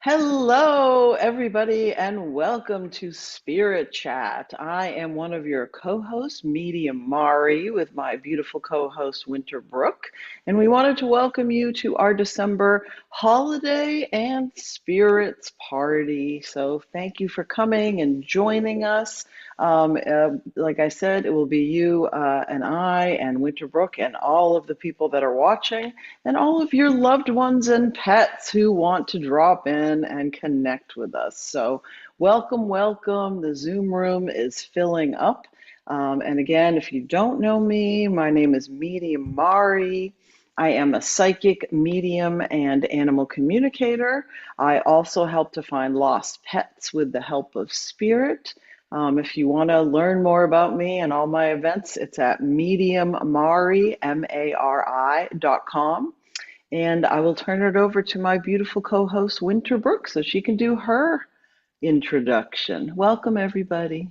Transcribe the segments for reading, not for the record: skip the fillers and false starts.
Hello, everybody, and welcome to Spirit Chat. I am one of your co hosts, Medium Mari, with my beautiful co host, Winter Brook. And we wanted to welcome you to our December holiday and spirits party. So thank you for coming and joining us. Like I said, it will be you and I and Winter Brook and all of the people that are watching and all of your loved ones and pets who want to drop in and connect with us. So, welcome, welcome. The Zoom room is filling up. And again, if you don't know me, my name is Medium Mari. I am a psychic medium and animal communicator. I also help to find lost pets with the help of spirit. If you want to learn more about me and all my events, it's at mediummari, Mari.com. And I will turn it over to my beautiful co-host, Winter Brooks, so she can do her introduction. Welcome, everybody.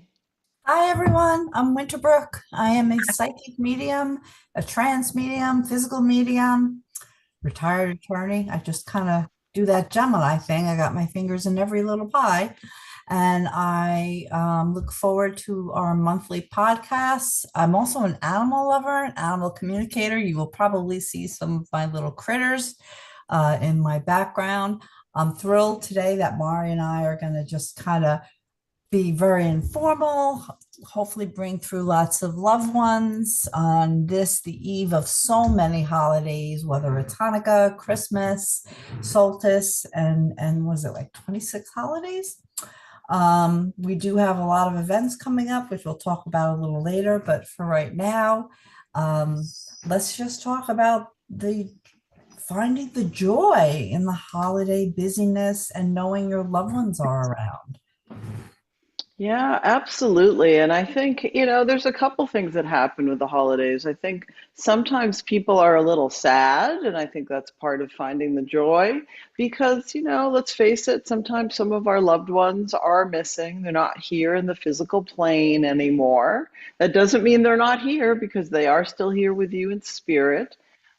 Hi everyone, I'm Winterbrook. I am a psychic medium, a trance medium, physical medium, retired attorney. I just kind of do that Gemini thing. I got my fingers in every little pie. And I look forward to our monthly podcasts. I'm also an animal lover, an animal communicator. You will probably see some of my little critters in my background. I'm thrilled today that Mari and I are going to just kind of be very informal, hopefully bring through lots of loved ones on this, the eve of so many holidays, whether it's Hanukkah, Christmas, solstice, and was it like 26 holidays? We do have a lot of events coming up, which we'll talk about a little later, but for right now, um, let's just talk about the finding the joy in the holiday busyness and knowing your loved ones are around. Yeah, absolutely. And I think, there's a couple things that happen with the holidays. I think sometimes people are a little sad, and I think that's part of finding the joy because, let's face it, sometimes some of our loved ones are missing. They're not here in the physical plane anymore. That doesn't mean they're not here because they are still here with you in spirit.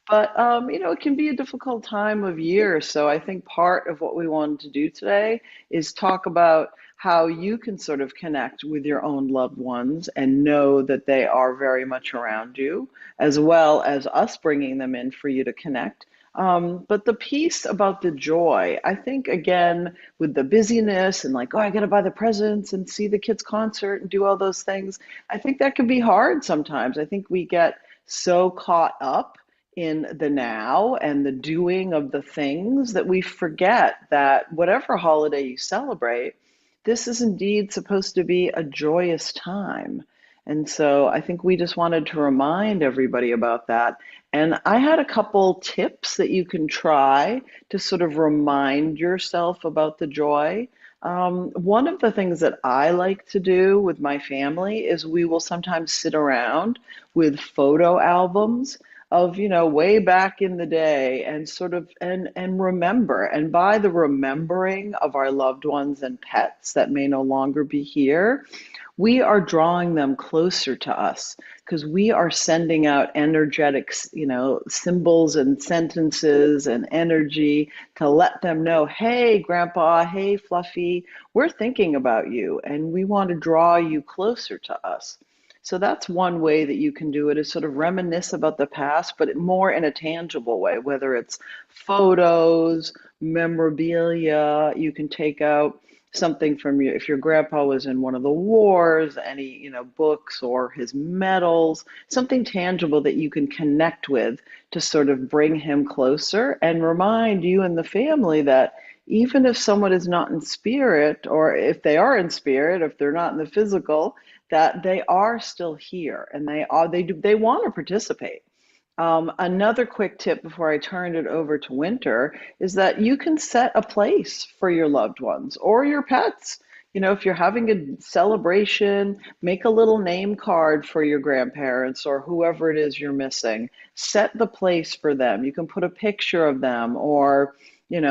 But it can be a difficult time of year. So I think part of what we wanted to do today is talk about how you can sort of connect with your own loved ones and know that they are very much around you, as well as us bringing them in for you to connect. But the piece about the joy, I think, again, with the busyness and like, oh, I got to buy the presents and see the kids' concert and do all those things, I think that can be hard sometimes. I think we get so caught up in the now and the doing of the things that we forget that whatever holiday you celebrate, this is indeed supposed to be a joyous time. And so I think we just wanted to remind everybody about that. And I had a couple tips that you can try to sort of remind yourself about the joy. One of the things that I like to do with my family is we will sometimes sit around with photo albums of way back in the day and sort of and remember, and by the remembering of our loved ones and pets that may no longer be here, we are drawing them closer to us because we are sending out energetic symbols and sentences and energy to let them know, hey grandpa, hey Fluffy, we're thinking about you and we want to draw you closer to us. So that's one way that you can do it, is sort of reminisce about the past, but more in a tangible way, whether it's photos, memorabilia. You can take out something from you. If your grandpa was in one of the wars, any, books or his medals, something tangible that you can connect with to sort of bring him closer and remind you and the family that even if someone is not in spirit, or if they are in spirit, if they're not in the physical, that they are still here and they want to participate. Another quick tip before I turn it over to Winter is that you can set a place for your loved ones or your pets. If you're having a celebration, make a little name card for your grandparents or whoever it is you're missing. Set the place for them. You can put a picture of them, or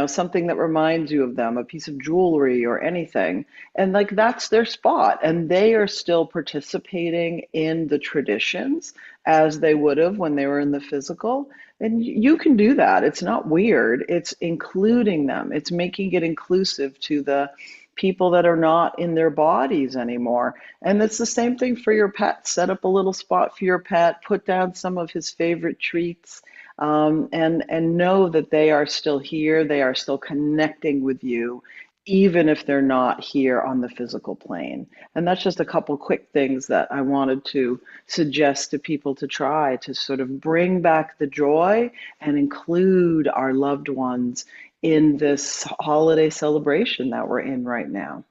something that reminds you of them, a piece of jewelry or anything. And like that's their spot. And they are still participating in the traditions as they would have when they were in the physical. And you can do that. It's not weird. It's including them, it's making it inclusive to the people that are not in their bodies anymore. And it's the same thing for your pet. Set up a little spot for your pet, put down some of his favorite treats, and know that they are still here. They are still connecting with you, even if they're not here on the physical plane. And that's just a couple quick things that I wanted to suggest to people to try to sort of bring back the joy and include our loved ones in this holiday celebration that we're in right now.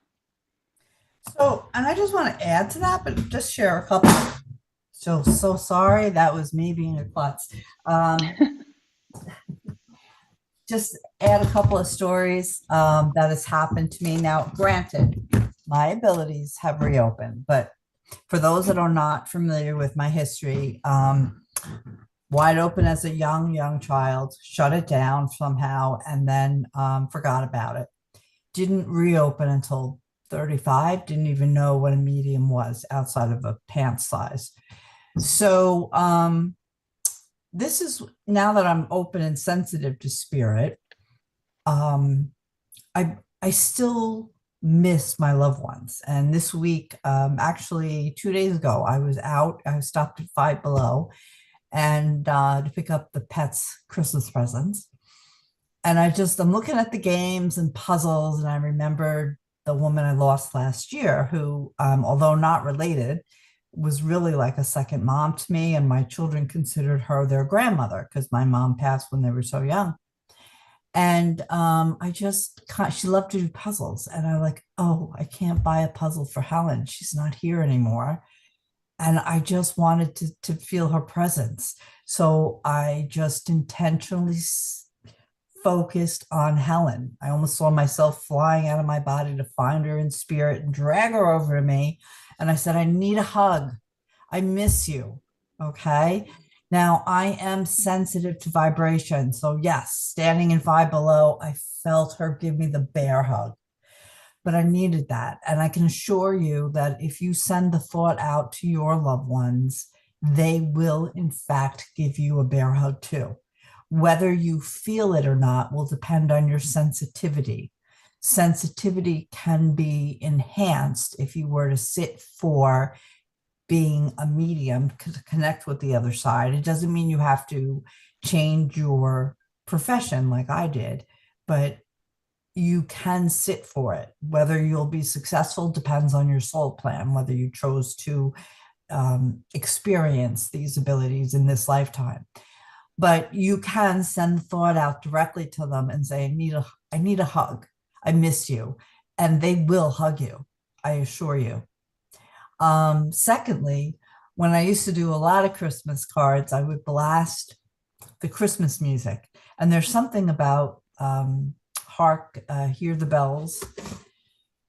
So, and I just want to add to that, but just share a couple. So sorry, that was me being a klutz. Just add a couple of stories that has happened to me. Now, granted, my abilities have reopened, but for those that are not familiar with my history, wide open as a young child, shut it down somehow, and then forgot about it. Didn't reopen until 35, didn't even know what a medium was outside of a pant size. So this is now that I'm open and sensitive to spirit, um, I still miss my loved ones. And this week, actually 2 days ago, I was out. I stopped at Five Below and to pick up the pets' Christmas presents. And I'm looking at the games and puzzles, and I remembered the woman I lost last year, who, although not related, was really like a second mom to me. And my children considered her their grandmother because my mom passed when they were so young. And she loved to do puzzles. And I like, oh, I can't buy a puzzle for Helen. She's not here anymore. And I just wanted to feel her presence. So I just intentionally focused on Helen. I almost saw myself flying out of my body to find her in spirit and drag her over to me. And I said, I need a hug. I miss you. Okay. Now I am sensitive to vibration. So, yes, standing in Five Below, I felt her give me the bear hug, but I needed that. And I can assure you that if you send the thought out to your loved ones, they will, in fact, give you a bear hug too. Whether you feel it or not will depend on your sensitivity. Sensitivity can be enhanced if you were to sit for being a medium to connect with the other side. It doesn't mean you have to change your profession like I did, but you can sit for it. Whether you'll be successful depends on your soul plan, whether you chose to experience these abilities in this lifetime. But you can send thought out directly to them and say, I need a hug. I miss you. And they will hug you, I assure you. Secondly, when I used to do a lot of Christmas cards, I would blast the Christmas music. And there's something about Hark, Hear the Bells.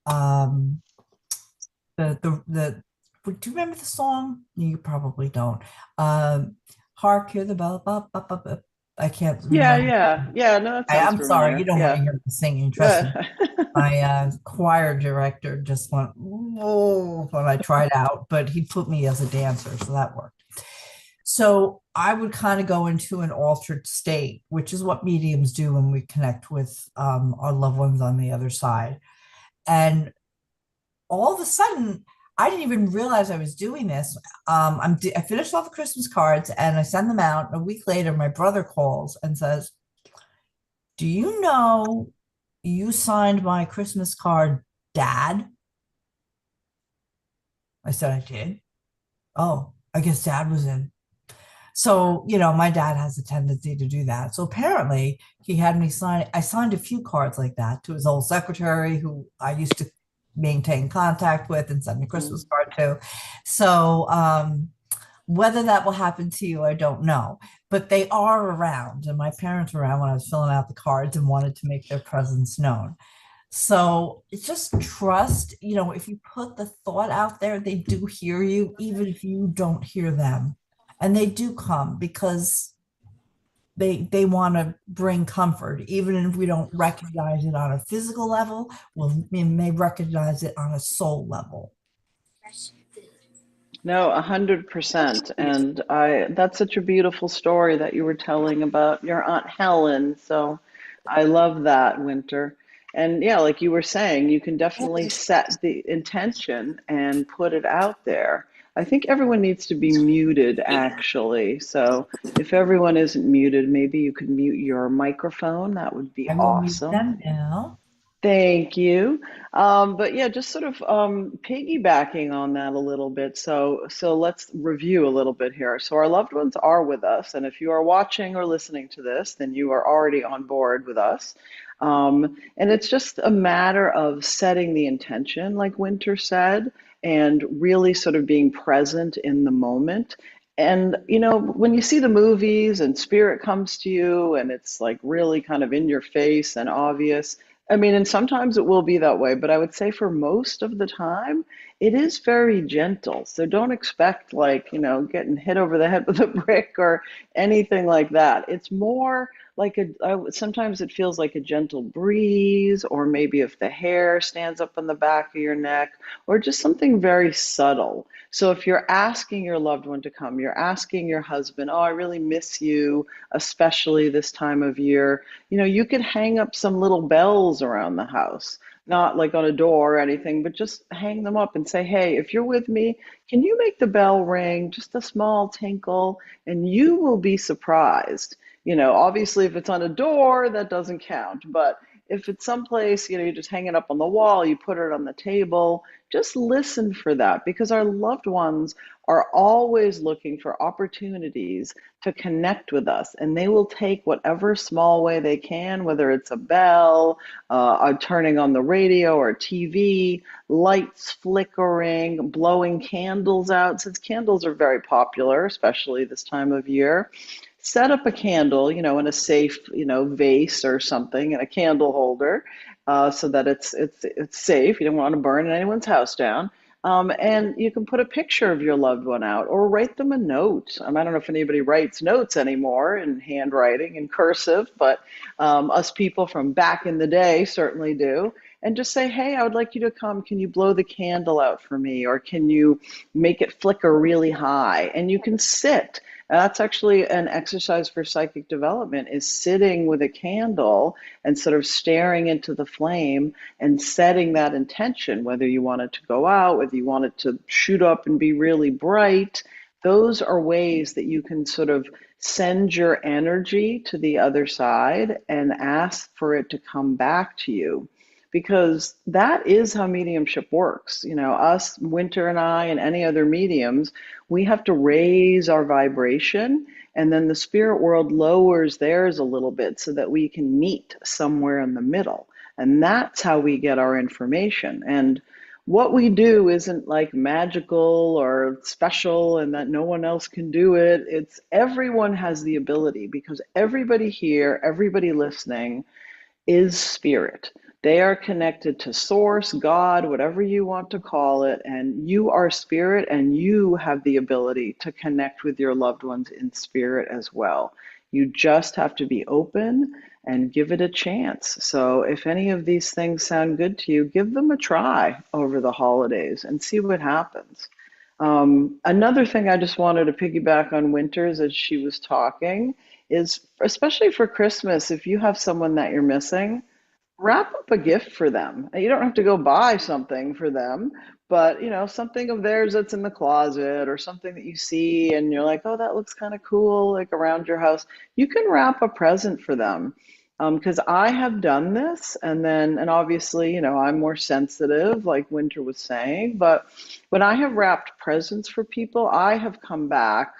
Um, do you remember the song? You probably don't. Hark, hear the bell. I can't Yeah, remember. yeah. No, that sounds I'm sorry, you familiar. don't want to Yeah. hear me singing. Trust me. Yeah. My choir director just went, oh, when I tried out, but he put me as a dancer, so that worked. So I would kind of go into an altered state, which is what mediums do when we connect with our loved ones on the other side. And all of a sudden, I didn't even realize I was doing this. I finished all the Christmas cards and I send them out. A week later, my brother calls and says, do you know you signed my Christmas card, Dad? I said, I did. Oh, I guess Dad was in. So, my dad has a tendency to do that. So apparently he had me sign, I signed a few cards like that to his old secretary who I used to maintain contact with and send a Christmas Mm. card to. So, whether that will happen to you, I don't know, but they are around. And my parents were around when I was filling out the cards and wanted to make their presence known. So it's just trust, if you put the thought out there, they do hear you, even if you don't hear them. And they do come because they want to bring comfort, even if we don't recognize it on a physical level. We may recognize it on a soul level. No, 100%. And that's such a beautiful story that you were telling about your Aunt Helen. So I love that, Winter. And yeah, like you were saying, you can definitely set the intention and put it out there. I think everyone needs to be muted, actually. So if everyone isn't muted, maybe you could mute your microphone. That would be I will mute awesome. them now. Thank you. But yeah, just sort of piggybacking on that a little bit. So let's review a little bit here. So our loved ones are with us, and if you are watching or listening to this, then you are already on board with us. And it's just a matter of setting the intention, like Winter said, and really sort of being present in the moment. And when you see the movies and spirit comes to you and it's like really kind of in your face and obvious, I mean, and sometimes it will be that way, but I would say for most of the time, it is very gentle. So don't expect like, getting hit over the head with a brick or anything like that. It's more like sometimes it feels like a gentle breeze, or maybe if the hair stands up on the back of your neck, or just something very subtle. So if you're asking your loved one to come, you're asking your husband, oh, I really miss you, especially this time of year, you could hang up some little bells around the house, not like on a door or anything, but just hang them up and say, hey, if you're with me, can you make the bell ring, just a small tinkle, and you will be surprised. Obviously, if it's on a door, that doesn't count, but if it's someplace, you just hang it up on the wall, you put it on the table, just listen for that because our loved ones are always looking for opportunities to connect with us, and they will take whatever small way they can, whether it's a bell, turning on the radio or TV, lights flickering, blowing candles out, since candles are very popular, especially this time of year. Set up a candle, in a safe, vase or something, in a candle holder, so that it's safe. You don't want to burn anyone's house down. And you can put a picture of your loved one out or write them a note. I don't know if anybody writes notes anymore in handwriting and cursive, but us people from back in the day certainly do. And just say, hey, I would like you to come. Can you blow the candle out for me? Or can you make it flicker really high? And you can sit. That's actually an exercise for psychic development, is sitting with a candle and sort of staring into the flame and setting that intention, whether you want it to go out, whether you want it to shoot up and be really bright. Those are ways that you can sort of send your energy to the other side and ask for it to come back to you. Because that is how mediumship works. Us, Winter and I, and any other mediums, we have to raise our vibration, and then the spirit world lowers theirs a little bit so that we can meet somewhere in the middle. And that's how we get our information. And what we do isn't like magical or special and that no one else can do it. It's everyone has the ability, because everybody here, everybody listening is spirit. They are connected to source, God, whatever you want to call it, and you are spirit, and you have the ability to connect with your loved ones in spirit as well. You just have to be open and give it a chance. So if any of these things sound good to you, give them a try over the holidays and see what happens. Another thing I just wanted to piggyback on Winters as she was talking is, especially for Christmas, if you have someone that you're missing, wrap up a gift for them. You don't have to go buy something for them, but something of theirs that's in the closet or something that you see and you're like, oh, that looks kind of cool, like around your house. You can wrap a present for them. Because I have done this, and obviously, I'm more sensitive, like Winter was saying, but when I have wrapped presents for people, I have come back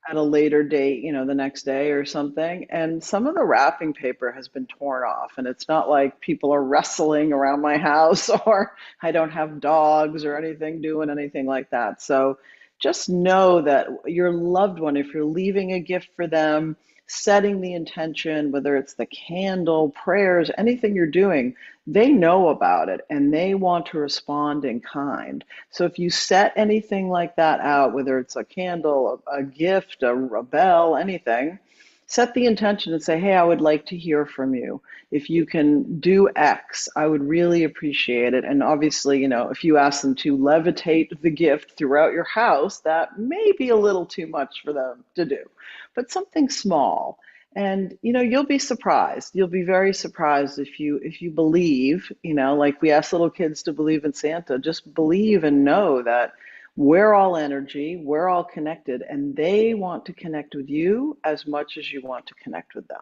at a later date, the next day or something, and some of the wrapping paper has been torn off. And it's not like people are wrestling around my house or I don't have dogs or anything doing anything like that. So just know that your loved one, if you're leaving a gift for them, setting the intention, whether it's the candle, prayers, anything you're doing, they know about it and they want to respond in kind. So if you set anything like that out, whether it's a candle, a gift, a bell, anything, Set the intention and say, hey, I would like to hear from you. If you can do X, I would really appreciate it. And obviously, if you ask them to levitate the gift throughout your house, that may be a little too much for them to do, but something small. And you'll be surprised. You'll be very surprised if you believe, like we ask little kids to believe in Santa, just believe and know that we're all energy, we're all connected, and they want to connect with you as much as you want to connect with them.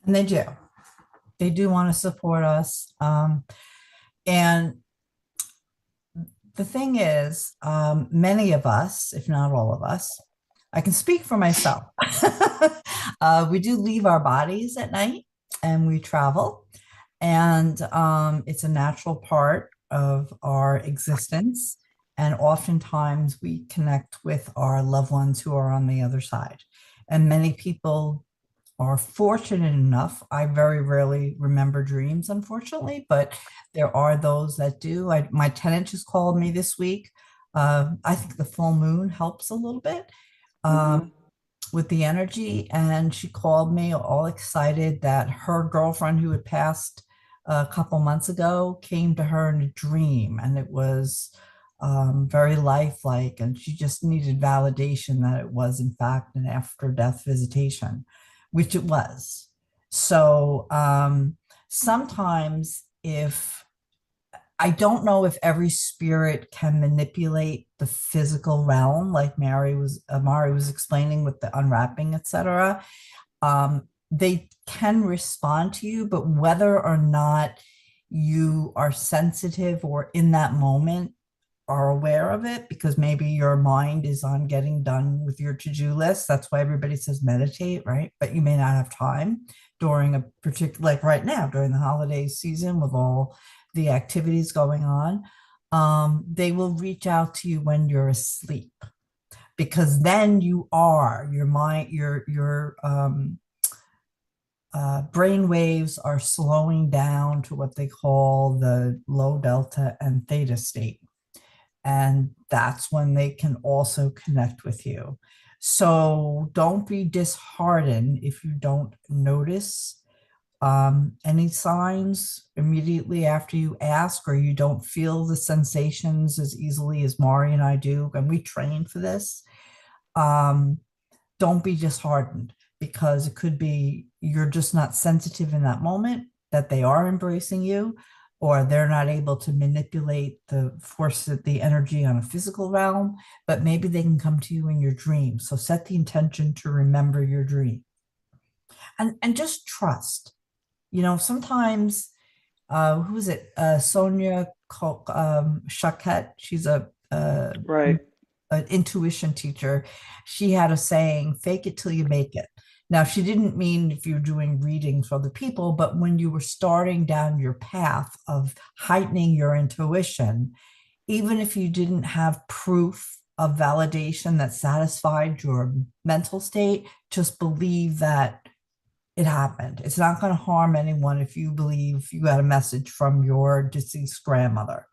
And they do. They do want to support us. And the thing is, many of us, if not all of us, I can speak for myself. We do leave our bodies at night and we travel. And it's a natural part of our existence. And oftentimes we connect with our loved ones who are on the other side. And many people are fortunate enough. I very rarely remember dreams, unfortunately, but there are those that do. My tenant just called me this week. I think the full moon helps a little bit Hmm. with the energy. And she called me all excited that her girlfriend who had passed a couple months ago came to her in a dream. And it was very lifelike. And she just needed validation that it was, in fact, an after death visitation, which it was. So sometimes, if I don't know if every spirit can manipulate the physical realm, like Mari was explaining with the unwrapping, etc. They can respond to you, but whether or not you are sensitive or in that moment are aware of it, because maybe your mind is on getting done with your to-do list. That's why everybody says meditate, right? But you may not have time during a particular, like right now, during the holiday season with all the activities going on. They will reach out to you when you're asleep, because then your mind, your brain waves are slowing down to what they call the low delta and theta state. And that's when they can also connect with you. So don't be disheartened if you don't notice any signs immediately after you ask, or you don't feel the sensations as easily as Mari and I do, and we train for this. Um, don't be disheartened, because it could be you're just not sensitive in that moment, that they are embracing you, or they're not able to manipulate the force of the energy on a physical realm, but maybe they can come to you in your dream. So set the intention to remember your dream, and just trust. Sometimes, who is it? Sonia Shaket. She's Right. an intuition teacher. She had a saying, fake it till you make it. Now, she didn't mean if you're doing readings for other people, but when you were starting down your path of heightening your intuition, even if you didn't have proof of validation that satisfied your mental state, just believe that it happened. It's not going to harm anyone if you believe you got a message from your deceased grandmother,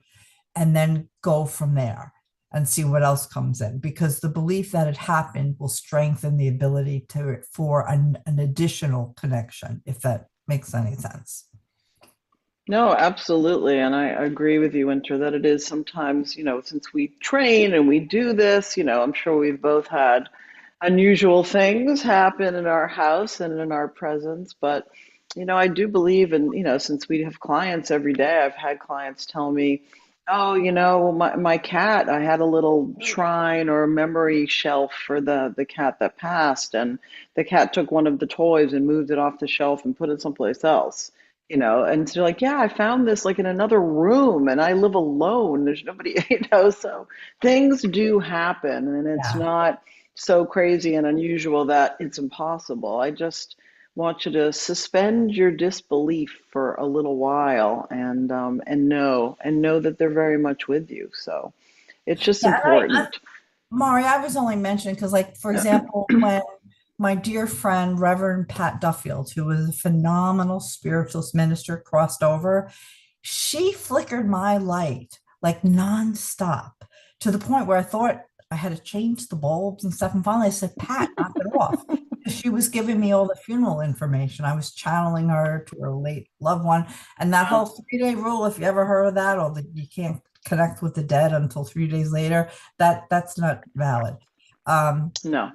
and then go from there and see what else comes in, because the belief that it happened will strengthen the ability for an additional connection, if that makes any sense. No, absolutely. And I agree with you, Winter, that it is sometimes, since we train and we do this, I'm sure we've both had unusual things happen in our house and in our presence. But, I do believe in, since we have clients every day, I've had clients tell me, oh, my cat, I had a little shrine or a memory shelf for the cat that passed, and the cat took one of the toys and moved it off the shelf and put it someplace else. And so like, yeah, I found this like in another room and I live alone. There's nobody, so things do happen, and it's Yeah. not so crazy and unusual that it's impossible. I just want you to suspend your disbelief for a little while, and know that they're very much with you. So it's just Yeah. important. Mari, I was only mentioning because, like, for Yeah. example, when my dear friend, Reverend Pat Duffield, who was a phenomenal spiritualist minister, crossed over, she flickered my light like nonstop, to the point where I thought I had to change the bulbs and stuff. And finally I said, Pat, knock it off. She was giving me all the funeral information. I was channeling her to her late loved one. And that whole Wow. 3 day rule, if you ever heard of that, or that you can't connect with the dead until 3 days later, that's not valid. Um, No.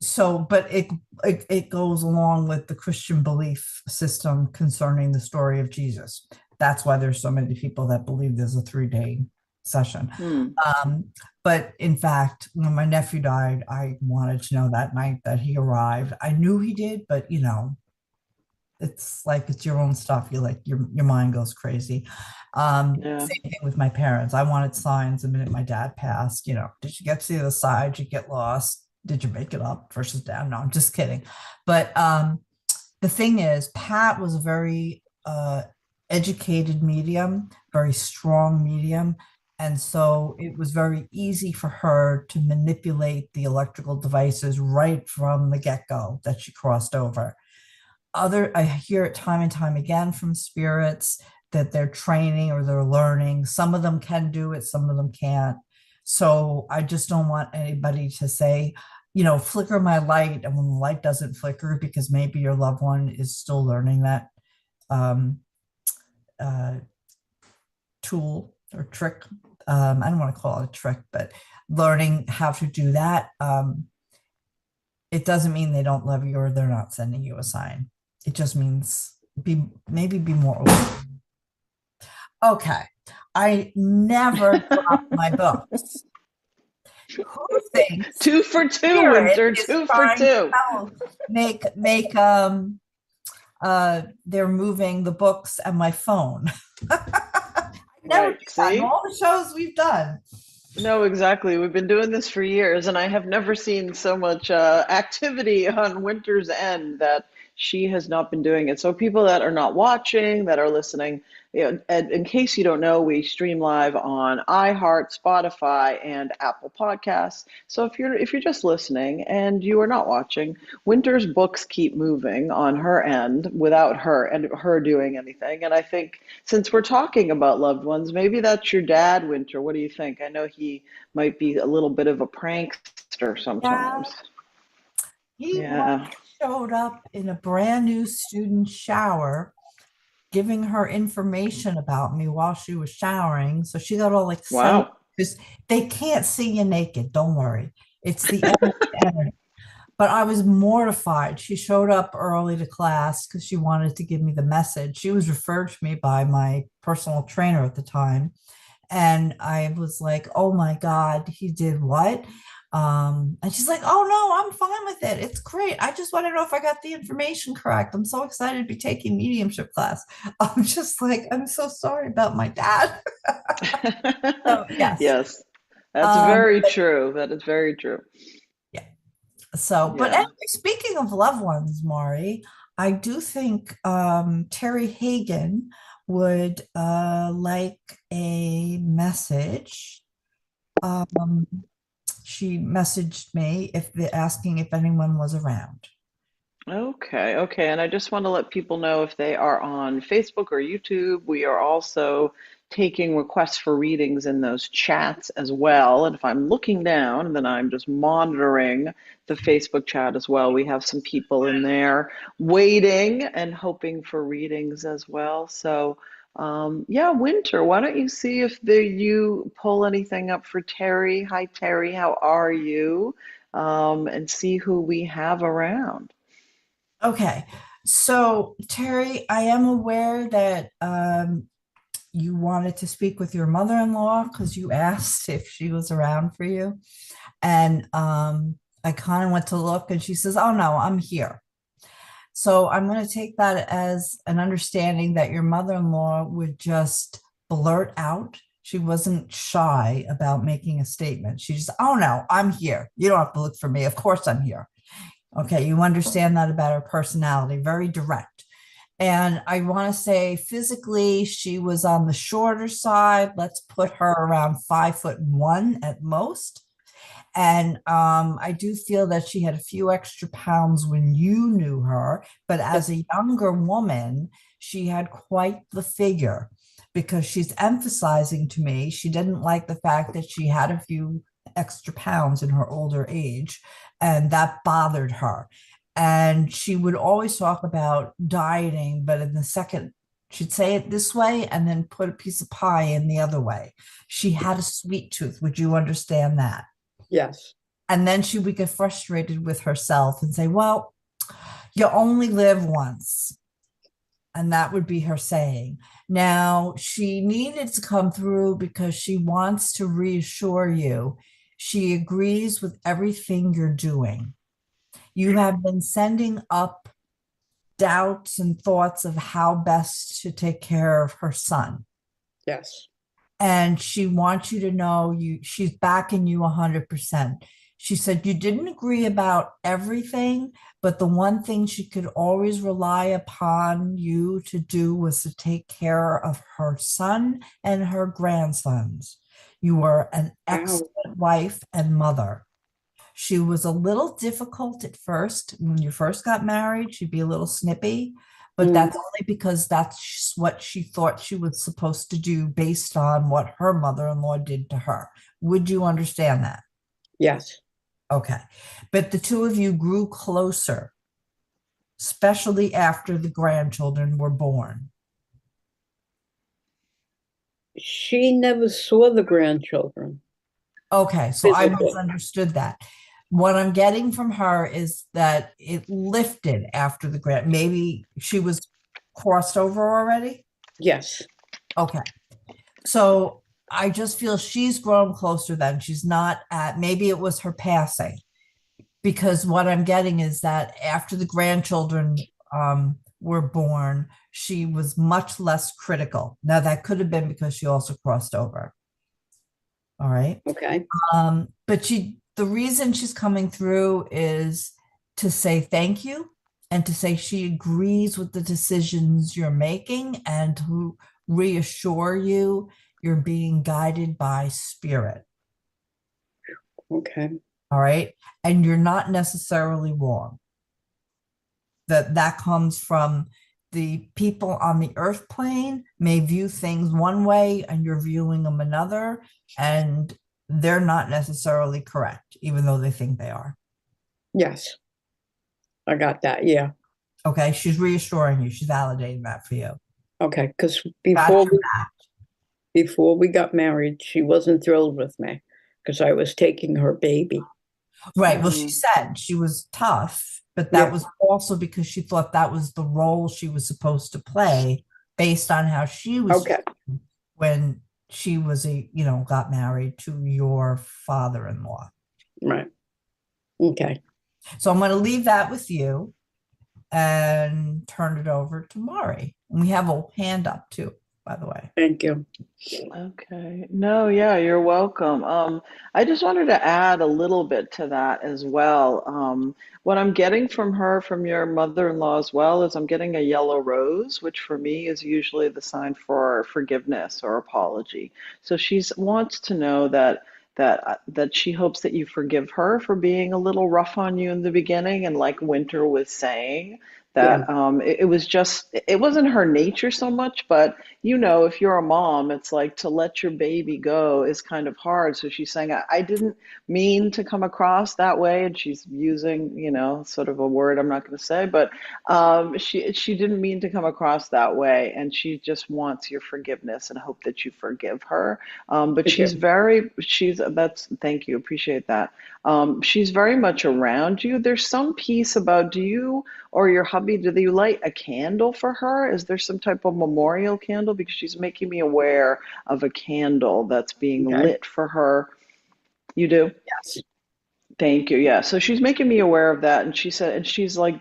so, but it goes along with the Christian belief system concerning the story of Jesus. That's why there's so many people that believe there's a 3 day session. Hmm. Um, but in fact, when my nephew died, I wanted to know that night that he arrived. I knew he did, but it's like it's your own stuff. You like your mind goes crazy. Yeah. Same thing with my parents. I wanted signs the minute my dad passed. Did you get to the other side? Did you get lost? Did you make it up versus down? No, I'm just kidding. But the thing is, Pat was a very educated medium, very strong medium. And so it was very easy for her to manipulate the electrical devices right from the get-go that she crossed over. I hear it time and time again from spirits that they're training or they're learning. Some of them can do it, some of them can't. So I just don't want anybody to say, flicker my light, and when the light doesn't flicker because maybe your loved one is still learning that um, uh, tool or trick. I don't want to call it a trick, but learning how to do that. It doesn't mean they don't love you or they're not sending you a sign. It just means maybe be more open. Okay. I never drop my books. Who thinks Two for two, spirit Winter. is Two for trying to two. make they're moving the books and my phone. I never Right. do that in See? all the shows we've done. No, exactly. We've been doing this for years, and I have never seen so much activity on Winter's End that she has not been doing it. So, people that are not watching, that are listening, and in case you don't know, we stream live on iHeart, Spotify, and Apple Podcasts. So, if you're just listening and you are not watching, Winter's books keep moving on her end without her and her doing anything. And I think since we're talking about loved ones, maybe that's your dad, Winter. What do you think? I know he might be a little bit of a prankster Yeah, sometimes. he once Yeah. showed up in a brand new student shower, giving her information about me while she was showering. So she got all excited Wow. because they can't see you naked. Don't worry. It's the energy. But I was mortified. She showed up early to class because she wanted to give me the message. She was referred to me by my personal trainer at the time. And I was like, oh my God, he did what? And she's like, oh no, I'm fine with it. It's great. I just want to know if I got the information correct. I'm so excited to be taking mediumship class. I'm just like, I'm so sorry about my dad. So yes. Yes, that's very But true. That is very true. yeah. So, but Yeah. anyway, speaking of loved ones, Maury, I do think Terry Hagen would like a message. Um, she messaged me if they're asking if anyone was around. Okay, okay. And I just want to let people know if they are on Facebook or YouTube, we are also taking requests for readings in those chats as well. And if I'm looking down, then I'm just monitoring the Facebook chat as well. We have some people in there waiting and hoping for readings as well. So, yeah, Winter, why don't you see if you pull anything up for Terry? Hi, Terry, how are you? And see who we have around. Okay. So, Terry, I am aware that you wanted to speak with your mother-in-law because you asked if she was around for you. And I kind of went to look and she says, oh no, I'm here. So I'm going to take that as an understanding that your mother-in-law would just blurt out. She wasn't shy about making a statement. She just, oh no, I'm here. You don't have to look for me. Of course I'm here. Okay, you understand that about her personality, very direct. And I want to say physically, she was on the shorter side. Let's put her around 5'1" at most. And I do feel that she had a few extra pounds when you knew her, but as a younger woman, she had quite the figure because she's emphasizing to me she didn't like the fact that she had a few extra pounds in her older age, and that bothered her. And she would always talk about dieting, but in the second, she'd say it this way and then put a piece of pie in the other way. She had a sweet tooth. Would you understand that? Yes. And then she would get frustrated with herself and say, well, you only live once. And that would be her saying. Now, she needed to come through because she wants to reassure you. She agrees with everything you're doing. You have been sending up doubts and thoughts of how best to take care of her son. Yes. And she wants you to know she's backing you 100%. She said you didn't agree about everything, but the one thing she could always rely upon you to do was to take care of her son and her grandsons. You were an Wow. excellent wife and mother. She was a little difficult at first. When you first got married, she'd be a little snippy, but Mm, that's only because that's what she thought she was supposed to do based on what her mother-in-law did to her. Would you understand that? yes. Okay. But the two of you grew closer, especially after the grandchildren were born. She never saw the grandchildren Okay, so I physically. misunderstood that. What I'm getting from her is that it lifted after the grant. Maybe she was crossed over already. Yes. Okay, so I just feel she's grown closer then. She's not at, maybe it was her passing, because what I'm getting is that after the grandchildren were born, she was much less critical. Now, that could have been because she also crossed over. All right. Okay. But the reason she's coming through is to say thank you and to say she agrees with the decisions you're making and to reassure you you're being guided by spirit. Okay. All right. And you're not necessarily wrong. That comes from the people on the earth plane may view things one way and you're viewing them another, and they're not necessarily correct, even though they think they are. Yes. I got that. Yeah. Okay, she's reassuring you, she's validating that for you. Okay. Because Got your before we got married, she wasn't thrilled with me because I was taking her baby. right. Well, she Mm. said she was tough, but that Yeah. was also because she thought that was the role she was supposed to play based on how she was Okay. when she was got married to your father-in-law. Right. Okay. So I'm going to leave that with you and turn it over to Mari. And we have a hand up too, by the way. Thank you. Okay. No, yeah, you're welcome. I just wanted to add a little bit to that as well. What I'm getting from her, from your mother-in-law as well, is I'm getting a yellow rose, which for me is usually the sign for forgiveness or apology. So she's wants to know that she hopes that you forgive her for being a little rough on you in the beginning, and like Winter was saying, Yeah. that it was just it wasn't her nature so much, but if you're a mom, it's like to let your baby go is kind of hard. So she's saying, I didn't mean to come across that way. And she's using, sort of a word I'm not going to say, but she didn't mean to come across that way. And she just wants your forgiveness and hope that you forgive her. But Thank you. thank you, appreciate that. She's very much around you. There's some piece about, do you or your hubby, do they light a candle for her? Is there some type of memorial candle? Because she's making me aware of a candle that's being Okay. lit for her. You do? Yes. Thank you. Yeah. So she's making me aware of that. And she said, and she's like,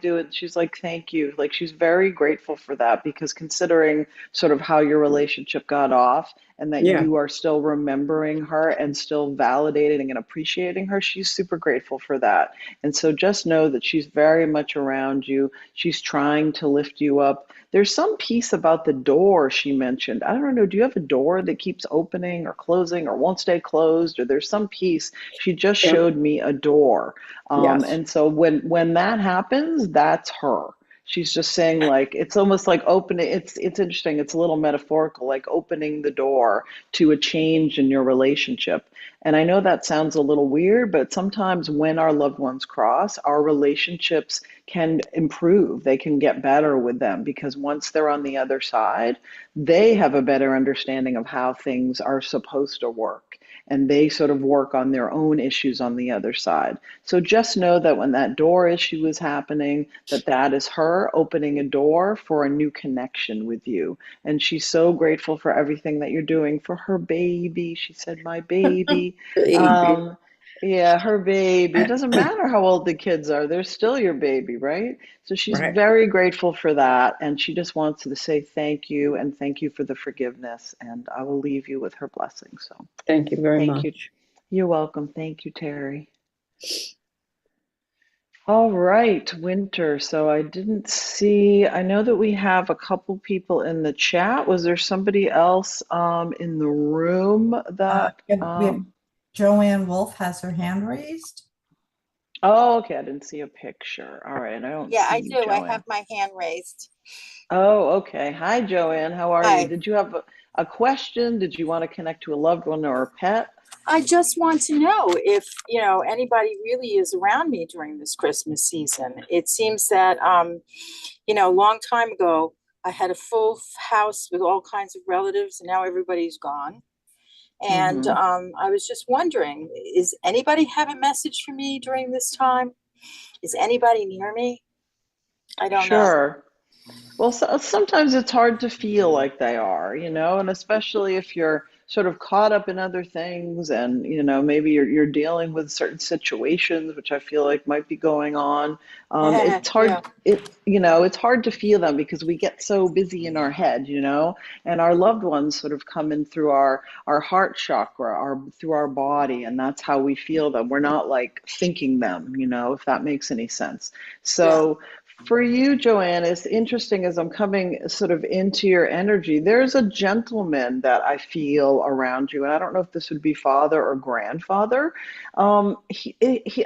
thank you. Like she's very grateful for that, because considering sort of how your relationship got off and that Yeah. you are still remembering her and still validating and appreciating her, she's super grateful for that. And so just know that she's very much around you. She's trying to lift you up. There's some piece about the door she mentioned. I don't know. Do you have a door that keeps opening or closing or won't stay closed? Or there's some piece she just Yeah. showed me a door. Yes. And so when that happens, that's her. She's just saying like it's almost like opening it's interesting. It's a little metaphorical, like opening the door to a change in your relationship. And I know that sounds a little weird, but sometimes when our loved ones cross, our relationships can improve. They can get better with them because once they're on the other side, they have a better understanding of how things are supposed to work. And they sort of work on their own issues on the other side. So just know that when that door issue is happening, that is her opening a door for a new connection with you. And she's so grateful for everything that you're doing for her baby. She said, my baby. Baby. Um, yeah, her baby. It doesn't matter how old the kids are, they're still your baby, right? So she's Right. very grateful for that. And she just wants to say thank you and thank you for the forgiveness. And I will leave you with her blessing. So Thank you very thank you. much. You're welcome. Thank you, Terry. All right, Winter. So I didn't see, I know that we have a couple people in the chat. Was there somebody else in the room that We have Joanne Wolf has her hand raised. oh, okay, I didn't see a picture. All right, I don't Yeah, see I you, do. I have Joanne. my hand raised. Oh, okay. Hi, Joanne. How are you? Hi. Did you have a question? Did you want to connect to a loved one or a pet? I just want to know if, anybody really is around me during this Christmas season. It seems that, a long time ago, I had a full house with all kinds of relatives, and now everybody's gone. And Mm-hmm. I was just wondering, is anybody have a message for me during this time? Is anybody near me? I don't know. Sure. Well, sometimes it's hard to feel like they are, and especially if you're sort of caught up in other things and, maybe you're dealing with certain situations, which I feel like might be going on. It's Yeah. hard, it's hard to feel them because we get so busy in our head, and our loved ones sort of come in through our heart chakra, through our body, and that's how we feel them. We're not like thinking them, if that makes any sense. Yeah. So, for you, Joanne, it's interesting as I'm coming sort of into your energy. There's a gentleman that I feel around you, and I don't know if this would be father or grandfather. I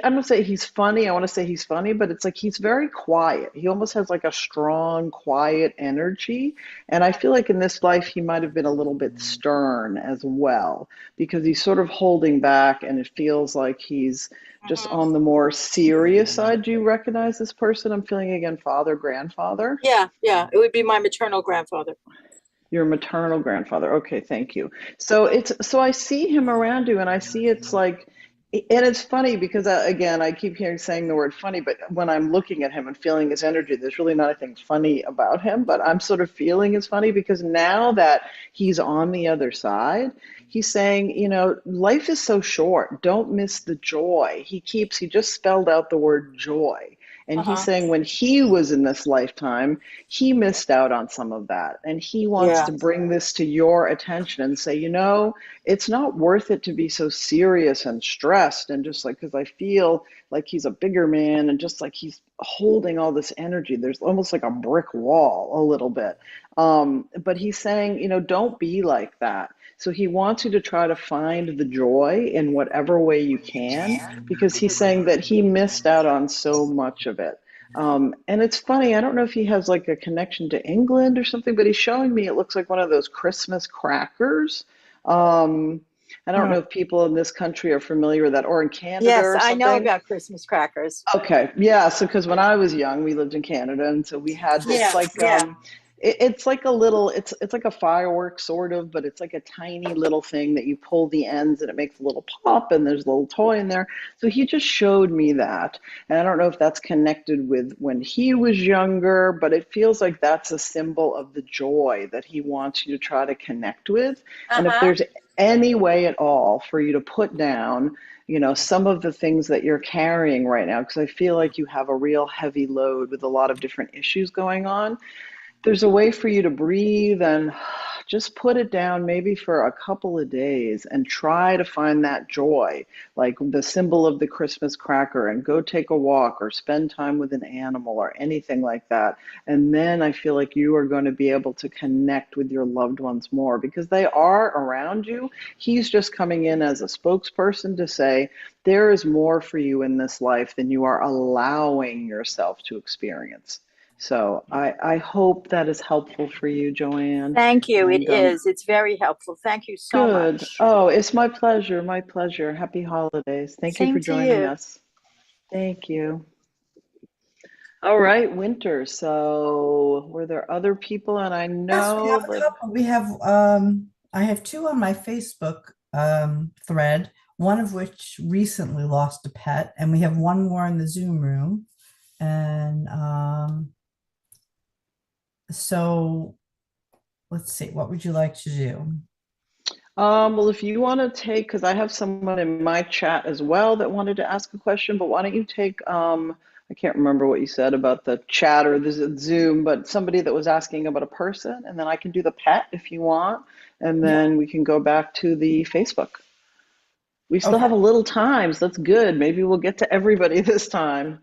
don't say he's funny. I want to say he's funny, but it's like he's very quiet. He almost has like a strong, quiet energy. And I feel like in this life, he might have been a little bit stern as well, because he's sort of holding back, and it feels like he's just Mhm. on the more serious side. Do you recognize this person? I'm feeling again, father, grandfather. Yeah. It would be my maternal grandfather. Your maternal grandfather. Okay, thank you. So I see him around you, and I see it's like, and it's funny because again, I keep hearing saying the word funny, but when I'm looking at him and feeling his energy, there's really not anything funny about him. But I'm sort of feeling it's funny because now that he's on the other side, he's saying, life is so short. Don't miss the joy. He just spelled out the word joy. And he's Uh-huh. saying when he was in this lifetime, he missed out on some of that. And he wants Yeah. to bring this to your attention and say, it's not worth it to be so serious and stressed. And just like, because I feel like he's a bigger man and just like he's holding all this energy. There's almost like a brick wall a little bit. But he's saying, don't be like that. So he wants you to try to find the joy in whatever way you can, because he's saying that he missed out on so much of it. And it's funny, I don't know if he has like a connection to England or something, but he's showing me it looks like one of those Christmas crackers. Um, I don't Hmm. know if people in this country are familiar with that, or in Canada Yes, or I know something. about Christmas crackers. Okay, yeah. So, because when I was young, we lived in Canada, and so we had it's Yeah, like yeah. it's like a little it's like a firework sort of, but it's like a tiny little thing that you pull the ends and it makes a little pop, and there's a little toy in there. So he just showed me that, and I don't know if that's connected with when he was younger, but it feels like that's a symbol of the joy that he wants you to try to connect with, and if Uh-huh. there's any way at all for you to put down some of the things that you're carrying right now, because I feel like you have a real heavy load with a lot of different issues going on. There's a way for you to breathe and just put it down maybe for a couple of days and try to find that joy, like the symbol of the Christmas cracker, and go take a walk or spend time with an animal or anything like that. And then I feel like you are going to be able to connect with your loved ones more because they are around you. He's just coming in as a spokesperson to say, there is more for you in this life than you are allowing yourself to experience. So I hope that is helpful for you, Joanne. Thank you. It And is. It's very helpful. Thank you so good. much. Oh, it's my pleasure. My pleasure. Happy holidays. Thank you for Same to joining you. us. Thank you. All right, Winter. So were there other people? And I Yes, we have know, a couple. We have I have two on my Facebook thread, one of which recently lost a pet, and we have one more in the Zoom room. And so let's see, what would you like to do? well, if you want to take, because I have someone in my chat as well that wanted to ask a question, but why don't you take, I can't remember what you said about the chat or the Zoom, but somebody that was asking about a person, and then I can do the pet if you want, and Yeah. then we can go back to the Facebook. We still Okay. have a little time, so that's good. Maybe we'll get to everybody this time.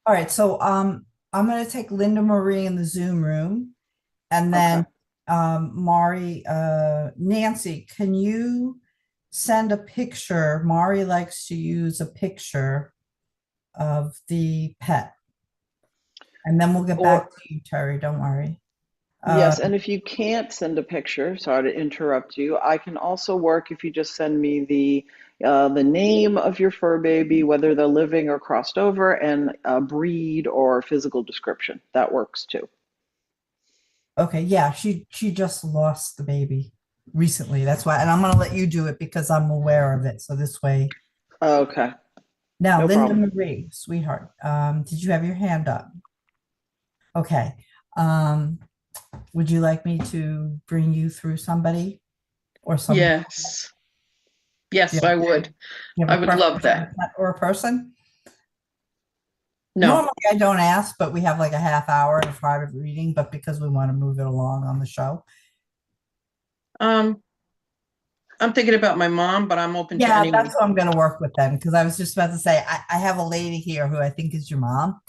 All right. So I'm going to take Linda Marie in the Zoom room, and Okay. then Mari, Nancy, can you send a picture? Mari likes to use a picture of the pet, and then we'll get back Or, to you, Terry. Don't worry. Uh, yes, and if you can't send a picture, sorry to interrupt you, I can also work if you just send me the name of your fur baby, whether they're living or crossed over, and a breed or physical description. That works too. okay, yeah, she just lost the baby recently. That's why, and I'm going to let you do it because I'm aware of it. So this way, Okay, now no Linda problem. Marie, sweetheart, did you have your hand up? Okay. Um, would you like me to bring you through somebody or some? Yes. Yes, Yeah, I would. you I have a would love preference for a that. pet or a person? No. Normally, I don't ask, but we have like a half hour of private reading, but because we want to move it along on the show. Um, I'm thinking about my mom, but I'm open to Yeah, anyone. that's what I'm going to work with them because I was just about to say I have a lady here who I think is your mom,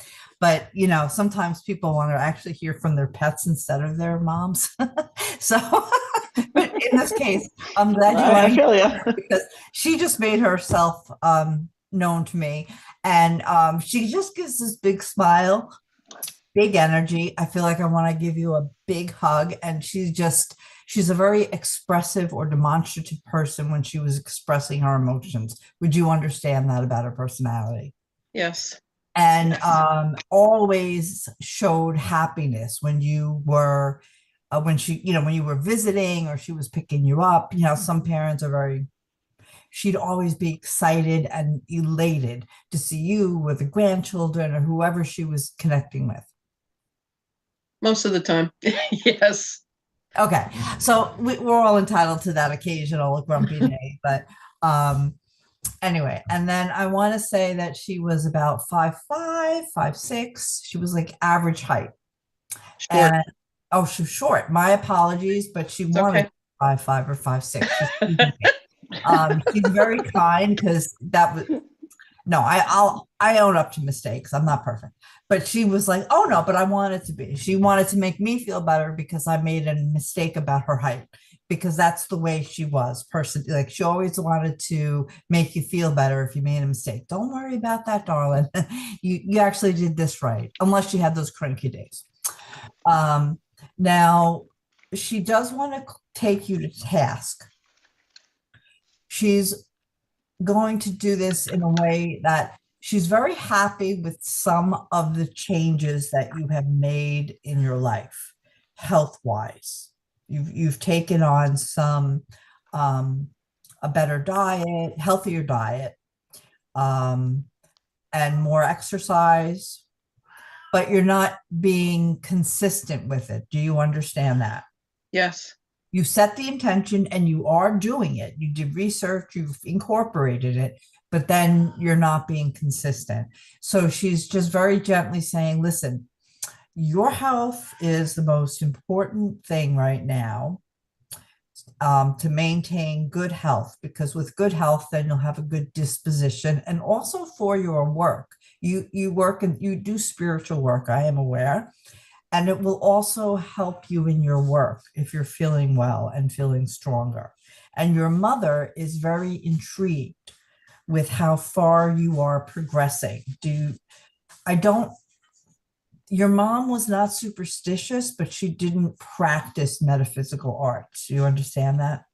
but sometimes people want to actually hear from their pets instead of their moms. So, but in this case, I'm glad you I want to feel you. because she just made herself known to me, and she just gives this big smile, big energy. I feel like I want to give you a big hug. And she's a very expressive or demonstrative person when she was expressing her emotions. Would you understand that about her personality? Yes. And Yes. always showed happiness when you were when you were visiting or she was picking you up. Some parents are very, she'd always be excited and elated to see you with the grandchildren or whoever she was connecting with. Most of the time. Yes. Okay, so we're all entitled to that occasional grumpy day, but anyway, and then I want to say that she was about 5'5", 5'6". She was like average height. Short. And oh, she's short. My apologies, but she It's wanted okay. 5'5" or 5'6". She's very kind because that was no, I own up to mistakes. I'm not perfect. But she was like, oh no, but I want it to be. She wanted to make me feel better because I made a mistake about her height, because that's the way she was person. Like she always wanted to make you feel better if you made a mistake. Don't worry about that, darling. You actually did this right, unless you had those cranky days. Now she does want to take you to task. She's going to do this in a way that she's very happy with some of the changes that you have made in your life, health wise. You've taken on some a better diet, healthier diet, and more exercise, but you're not being consistent with it. Do you understand that? Yes. You set the intention and you are doing it. You did research, you've incorporated it, but then you're not being consistent. So she's just very gently saying, listen, your health is the most important thing right now, to maintain good health, because with good health, then you'll have a good disposition. And also for your work, you work and you do spiritual work, I am aware. And it will also help you in your work if you're feeling well and feeling stronger. And your mother is very intrigued with how far you are progressing. I don't your mom was not superstitious, but she didn't practice metaphysical arts. You understand that?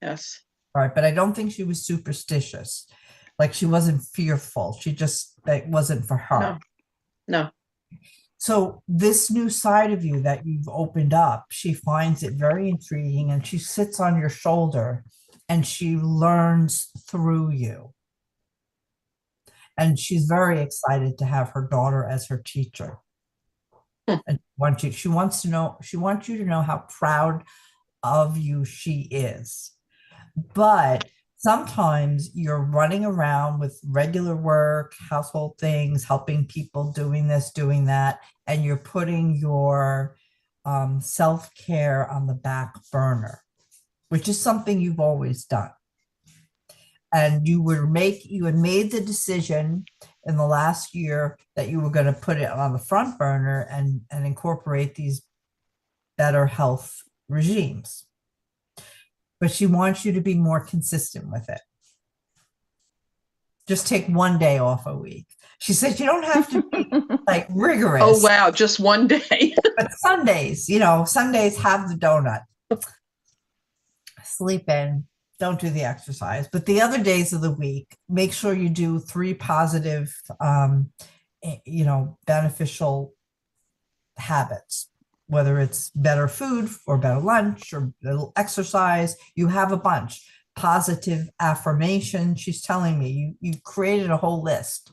Yes. All right, but I don't think she was superstitious. Like she wasn't fearful. She just, that wasn't for her. No, no. So this new side of you that you've opened up, she finds it very intriguing and she sits on your shoulder and she learns through you. And she's very excited to have her daughter as her teacher. Hmm. And she wants to know, she wants you to know how proud of you she is. But sometimes you're running around with regular work, household things, helping people, doing this, doing that, and you're putting your self-care on the back burner, which is something you've always done. And you had made the decision in the last year that you were going to put it on the front burner and incorporate these better health regimes. But she wants you to be more consistent with it. Just take one day off a week. She said you don't have to be like rigorous. Oh, wow. Just one day. But Sundays, Sundays have the donut. Sleep in, don't do the exercise. But the other days of the week, make sure you do 3 positive, beneficial habits, whether it's better food or better lunch or exercise. You have a bunch. Positive affirmation. She's telling me you created a whole list.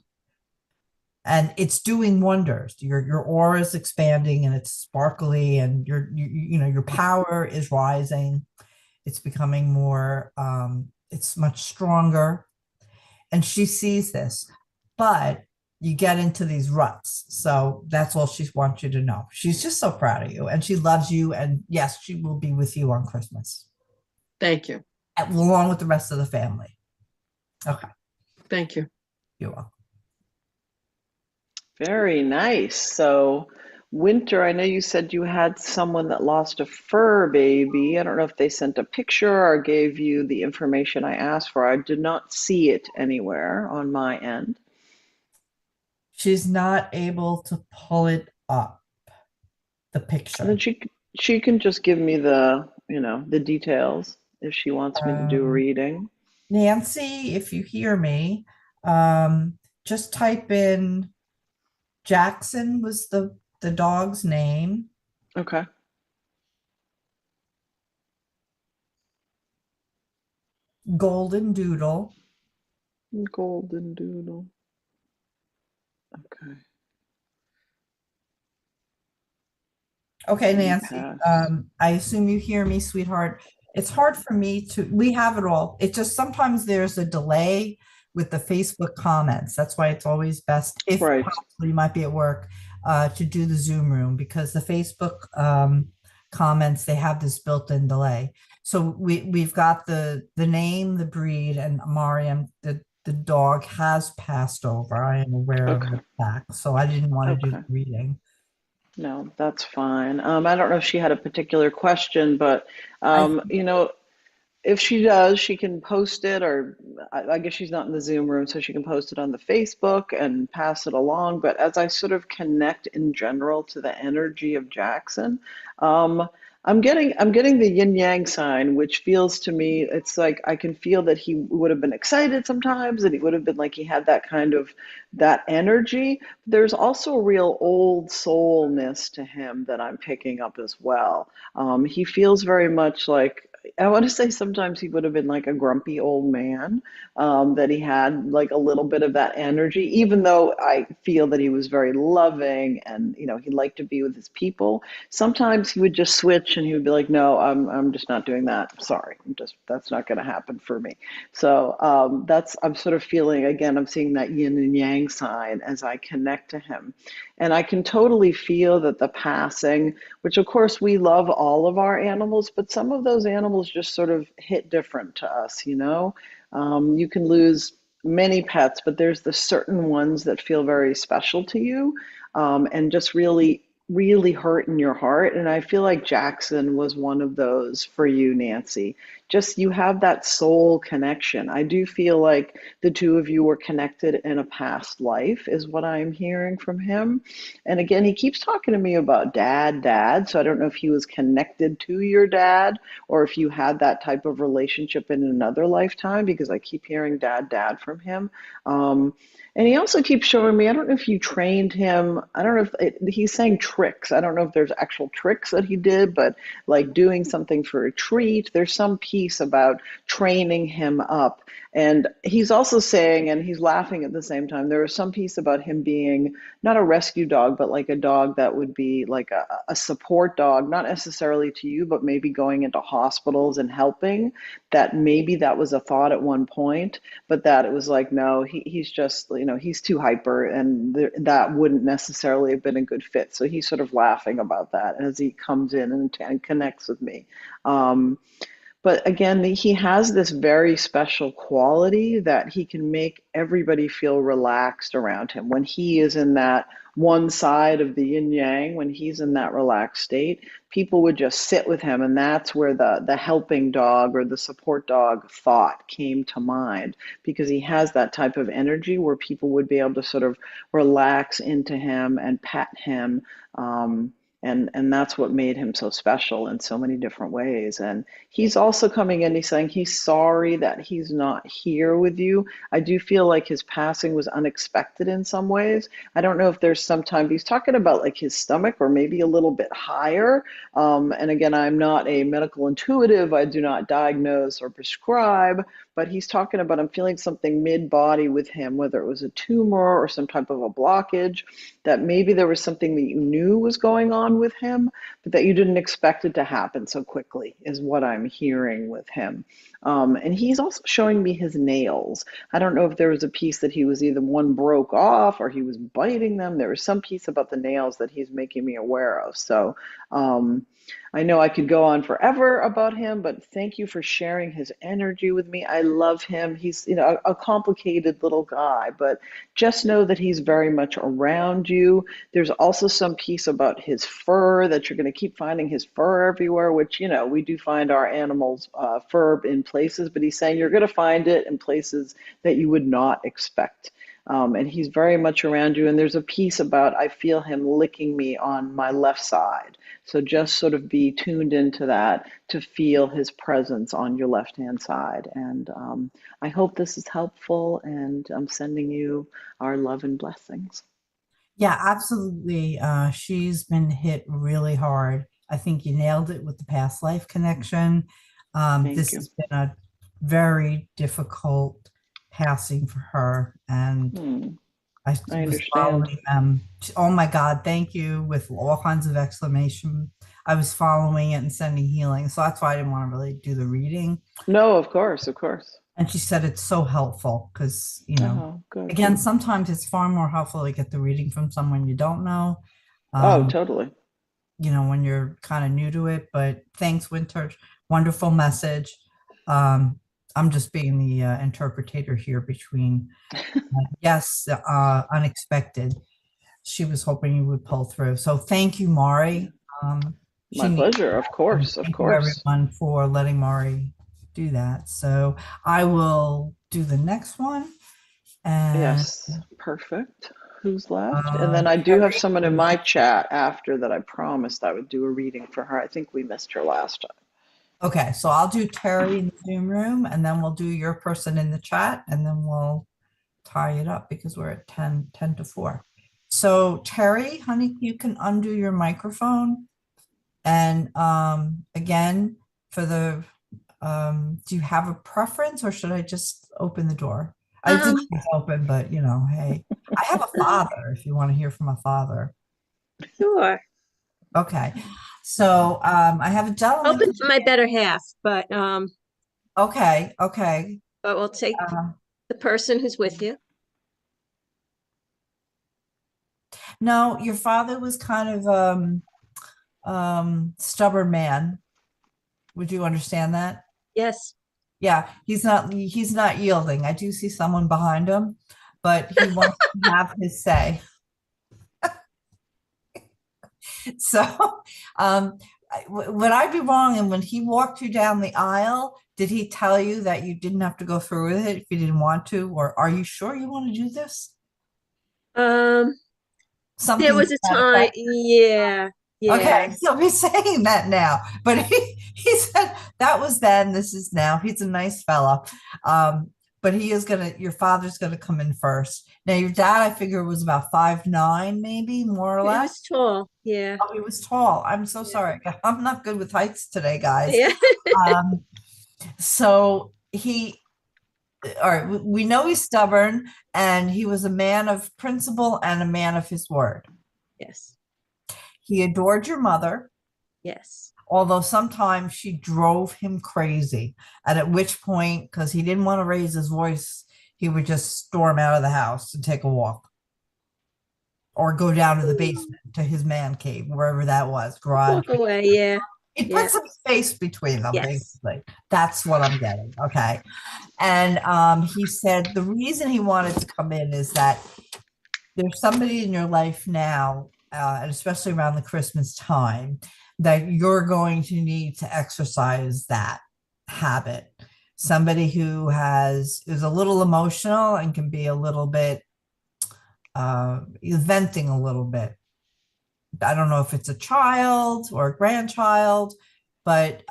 And it's doing wonders. Your aura is expanding and it's sparkly, and your power is rising. It's becoming more, it's much stronger. And she sees this, but you get into these ruts. So that's all she wants you to know. She's just so proud of you and she loves you. And yes, she will be with you on Christmas. Thank you. Along with the rest of the family. Okay. Thank you. You're welcome. Very nice. So, Winter, I know you said you had someone that lost a fur baby. I don't know if they sent a picture or gave you the information I asked for. I did not see it anywhere on my end. She's not able to pull it up, the And picture. then she can just give me the details if she wants me to do a reading. Nancy, if you hear me, just type in Jackson was the dog's name. Okay. Golden Doodle. Golden Doodle. Okay. Okay, And Nancy, pass. I assume you hear me, sweetheart. It's hard for me we have it all. It just sometimes there's a delay with the Facebook comments. That's why it's always best, if Right. possible, you might be at work, to do the Zoom room, because the Facebook comments, they have this built-in delay. So we've got the name, the breed, and Mariam, the dog has passed over. I am aware of Okay. the fact, so I didn't want to do Okay. the reading. No, that's fine. I don't know if she had a particular question, but I if she does, she can post it, or I guess she's not in the Zoom room, so she can post it on the Facebook and pass it along. But as I sort of connect in general to the energy of Jackson, um, I'm getting the yin yang sign, which feels to me, it's like I can feel that he would have been excited sometimes, and he would have been like he had that energy. There's also a real old soulness to him that I'm picking up as well. He feels very much like, I want to say sometimes he would have been like a grumpy old man, that he had like a little bit of that energy, even though I feel that he was very loving and, he liked to be with his people. Sometimes he would just switch and he would be like, no, I'm just not doing that. Sorry. That's not going to happen for me. So I'm sort of feeling, again, I'm seeing that yin and yang sign as I connect to him. And I can totally feel that the passing, which of course we love all of our animals, but some of those animals just sort of hit different to us. You can lose many pets, but there's the certain ones that feel very special to you, and just really really hurt in your heart. And I feel like Jackson was one of those for you, Nancy. Just you have that soul connection. I do feel like the two of you were connected in a past life, is what I'm hearing from him. And again, he keeps talking to me about dad. So I don't know if he was connected to your dad or if you had that type of relationship in another lifetime, because I keep hearing dad from him. Um, and he also keeps showing me, I don't know if you trained him. I don't know if he's saying tricks. I don't know if there's actual tricks that he did, but like doing something for a treat. There's some piece about training him up. And he's also saying, and he's laughing at the same time, there was some piece about him being not a rescue dog, but like a dog that would be like a support dog, not necessarily to you, but maybe going into hospitals and helping. That maybe that was a thought at one point, but that it was like, no, he's just, he's too hyper, and that wouldn't necessarily have been a good fit. So he's sort of laughing about that as he comes in and connects with me. Um, but again, he has this very special quality that he can make everybody feel relaxed around him. When he is in that one side of the yin yang, when he's in that relaxed state, people would just sit with him. And that's where the helping dog or the support dog thought came to mind, because he has that type of energy where people would be able to sort of relax into him and pet him. And that's what made him so special in so many different ways. And he's also coming in, he's saying he's sorry that he's not here with you. I do feel like his passing was unexpected in some ways. I don't know if there's some time he's talking about like his stomach or maybe a little bit higher. And again, I'm not a medical intuitive, I do not diagnose or prescribe, but he's talking about, I'm feeling something mid-body with him, whether it was a tumor or some type of a blockage, that maybe there was something that you knew was going on with him, but that you didn't expect it to happen so quickly, is what I'm hearing with him. And he's also showing me his nails. I don't know if there was a piece that he was either one broke off or he was biting them. There was some piece about the nails that he's making me aware of. So, I know I could go on forever about him, but thank you for sharing his energy with me. I love him. He's, a complicated little guy, but just know that he's very much around you. There's also some piece about his fur, that you're going to keep finding his fur everywhere, which, we do find our animals' fur in places, but he's saying you're going to find it in places that you would not expect. And he's very much around you. And there's a piece about, I feel him licking me on my left side. So just sort of be tuned into that to feel his presence on your left-hand side. And I hope this is helpful, and I'm sending you our love and blessings. Yeah, absolutely. She's been hit really hard. I think you nailed it with the past life connection. Thank This you. has been a very difficult passing for her, and I I was understand. following them. Oh my God, thank you, with all kinds of exclamation. I was following it and sending healing. So that's why I didn't want to really do the reading. No, of course, of course. And she said it's so helpful because, Oh, good. again, sometimes it's far more helpful to get the reading from someone you don't know. Oh, totally. When you're kind of new to it. But thanks, Winter. Wonderful message. I'm just being the interpreter here between, yes, unexpected. She was hoping you would pull through. So thank you, Mari. My pleasure, of course, of Thank you, course. everyone, for letting Mari do that. So I will do the next one. And Yes, perfect. Who's left? And then I do have someone in my chat after that I promised I would do a reading for her. I think we missed her last time. Okay, so I'll do Terry in the Zoom room, and then we'll do your person in the chat, and then we'll tie it up because we're at 10 to 4. So Terry, honey, you can undo your microphone. And again, for the, do you have a preference, or should I just open the door? I think it's open, but hey, I have a father if you want to hear from a father. Sure. Okay. So I have a gentleman. Open for my better half, but Okay. but we'll take the person who's with you. No, your father was kind of stubborn man. Would you understand that? Yes. Yeah, he's not yielding. I do see someone behind him, but he wants to have his say. So, would I be wrong? And when he walked you down the aisle, did he tell you that you didn't have to go through with it if you didn't want to? Or are you sure you want to do this? Um, Something there was to a that time, effect? yeah, Okay, yeah. so he's saying that now, but he said that was then, this is now. He's a nice fella. But he is gonna, your father's gonna come in first. Now, your dad, I figure, was about 5'9", maybe more or It less. was tall, yeah, Oh, he was tall. I'm so yeah, sorry. I'm not good with heights today, guys. yeah. Um, so all right, we know he's stubborn, and he was a man of principle and a man of his word. Yes, He adored your mother, yes. although sometimes she drove him crazy. And at which point, because he didn't want to raise his voice, he would just storm out of the house and take a walk or go down to the basement to his man cave, wherever that was, garage. Walk away, yeah, He yeah, put some space between them, yes. basically. That's what I'm getting. Okay. And he said the reason he wanted to come in is that there's somebody in your life now, and especially around the Christmas time, that you're going to need to exercise that habit. Somebody who is a little emotional and can be a little bit venting a little bit. I don't know if it's a child or a grandchild, but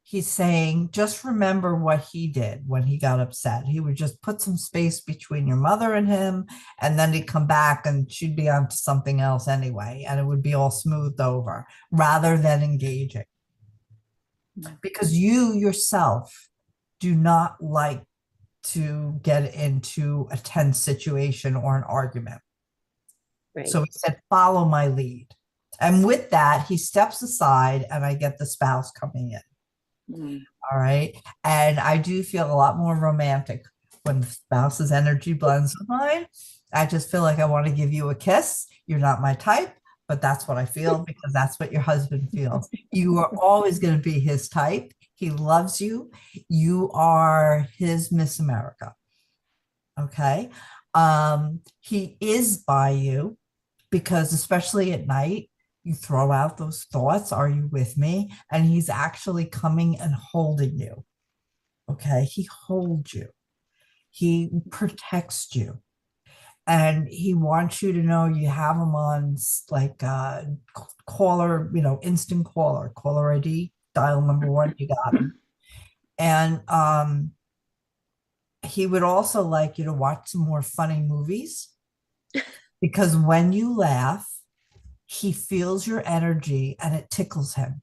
he's saying just remember what he did when he got upset. He would just put some space between your mother and him, and then he'd come back and she'd be on to something else anyway, and it would be all smoothed over rather than engaging. Because you yourself do not like to get into a tense situation or an argument. Right. So he said, follow my lead. And with that, he steps aside and I get the spouse coming in. Mm. All right. And I do feel a lot more romantic when the spouse's energy blends with mine. I just feel like I want to give you a kiss. You're not my type, but that's what I feel because that's what your husband feels. You are always going to be his type. He loves you. You are his Miss America. Okay. He is by you because especially at night, you throw out those thoughts, are you with me? And he's actually coming and holding you. Okay. He holds you. He protects you. And he wants you to know you have him on like caller, instant caller ID, dial number one, you got him. And he would also like you to watch some more funny movies because when you laugh, he feels your energy and it tickles him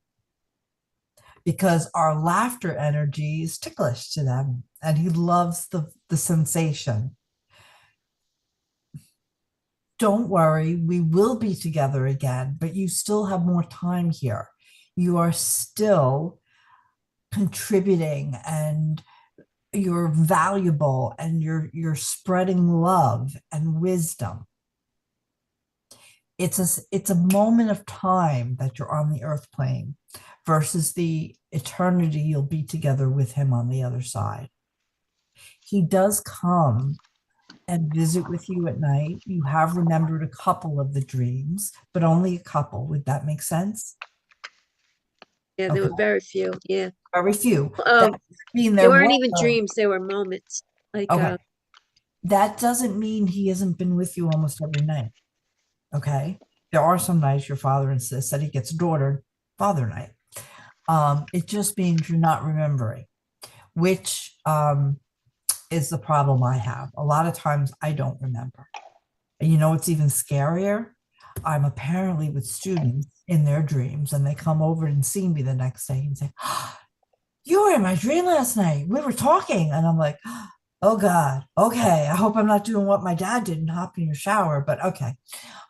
because our laughter energy is ticklish to them and he loves the sensation. Don't worry, we will be together again, but you still have more time here. You are still contributing and you're valuable and you're spreading love and wisdom. It's a moment of time that you're on the earth plane versus the eternity you'll be together with him on the other side. He does come and visit with you at night. You have remembered a couple of the dreams, but only a couple. Would that make sense? Yeah, there were very few, yeah. Very few. Um, That mean They there weren't was even dreams, they were moments. Like, Okay. That doesn't mean he hasn't been with you almost every night. Okay. There are some nights your father insists that he gets daughter father night. It just means you're not remembering, which is the problem I have. A lot of times I don't remember. And it's even scarier. I'm apparently with students in their dreams and they come over and see me the next day and say, oh, you were in my dream last night. We were talking. And I'm like, oh God, okay. I hope I'm not doing what my dad did and hop in your shower, but okay.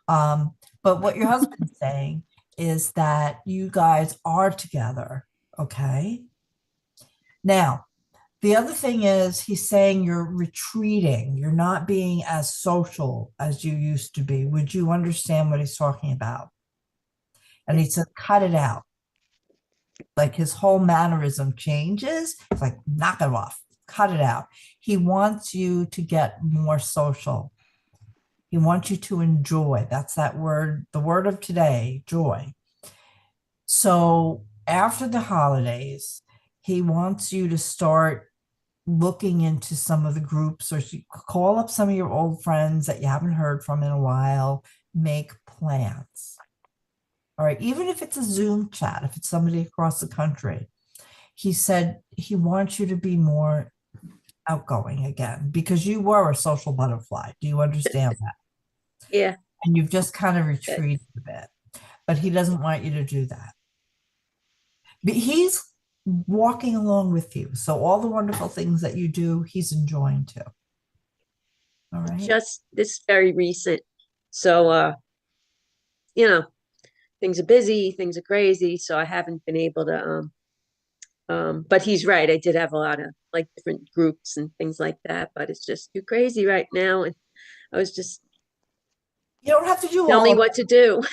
But what your husband's saying is that you guys are together. Okay. Now, the other thing is he's saying you're retreating. You're not being as social as you used to be. Would you understand what he's talking about? And he said, cut it out. Like his whole mannerism changes. It's like, knock it off, cut it out. He wants you to get more social. He wants you to enjoy. That's that word, the word of today, joy. So after the holidays, he wants you to start looking into some of the groups, or call up some of your old friends that you haven't heard from in a while, make plans. All right, even if it's a Zoom chat, if it's somebody across the country, he said he wants you to be more outgoing again because you were a social butterfly. Do you understand that? Yeah. And you've just kind of Good. retreated a bit, but he doesn't want you to do that. But he's walking along with you. So all the wonderful things that you do, he's enjoying too. All right. Just this very recent. So, you know, things are busy, things are crazy. So I haven't been able to, but he's right. I did have a lot of like different groups and things like that, but it's just too crazy right now. And I was just, You don't have to do tell all me of what to do.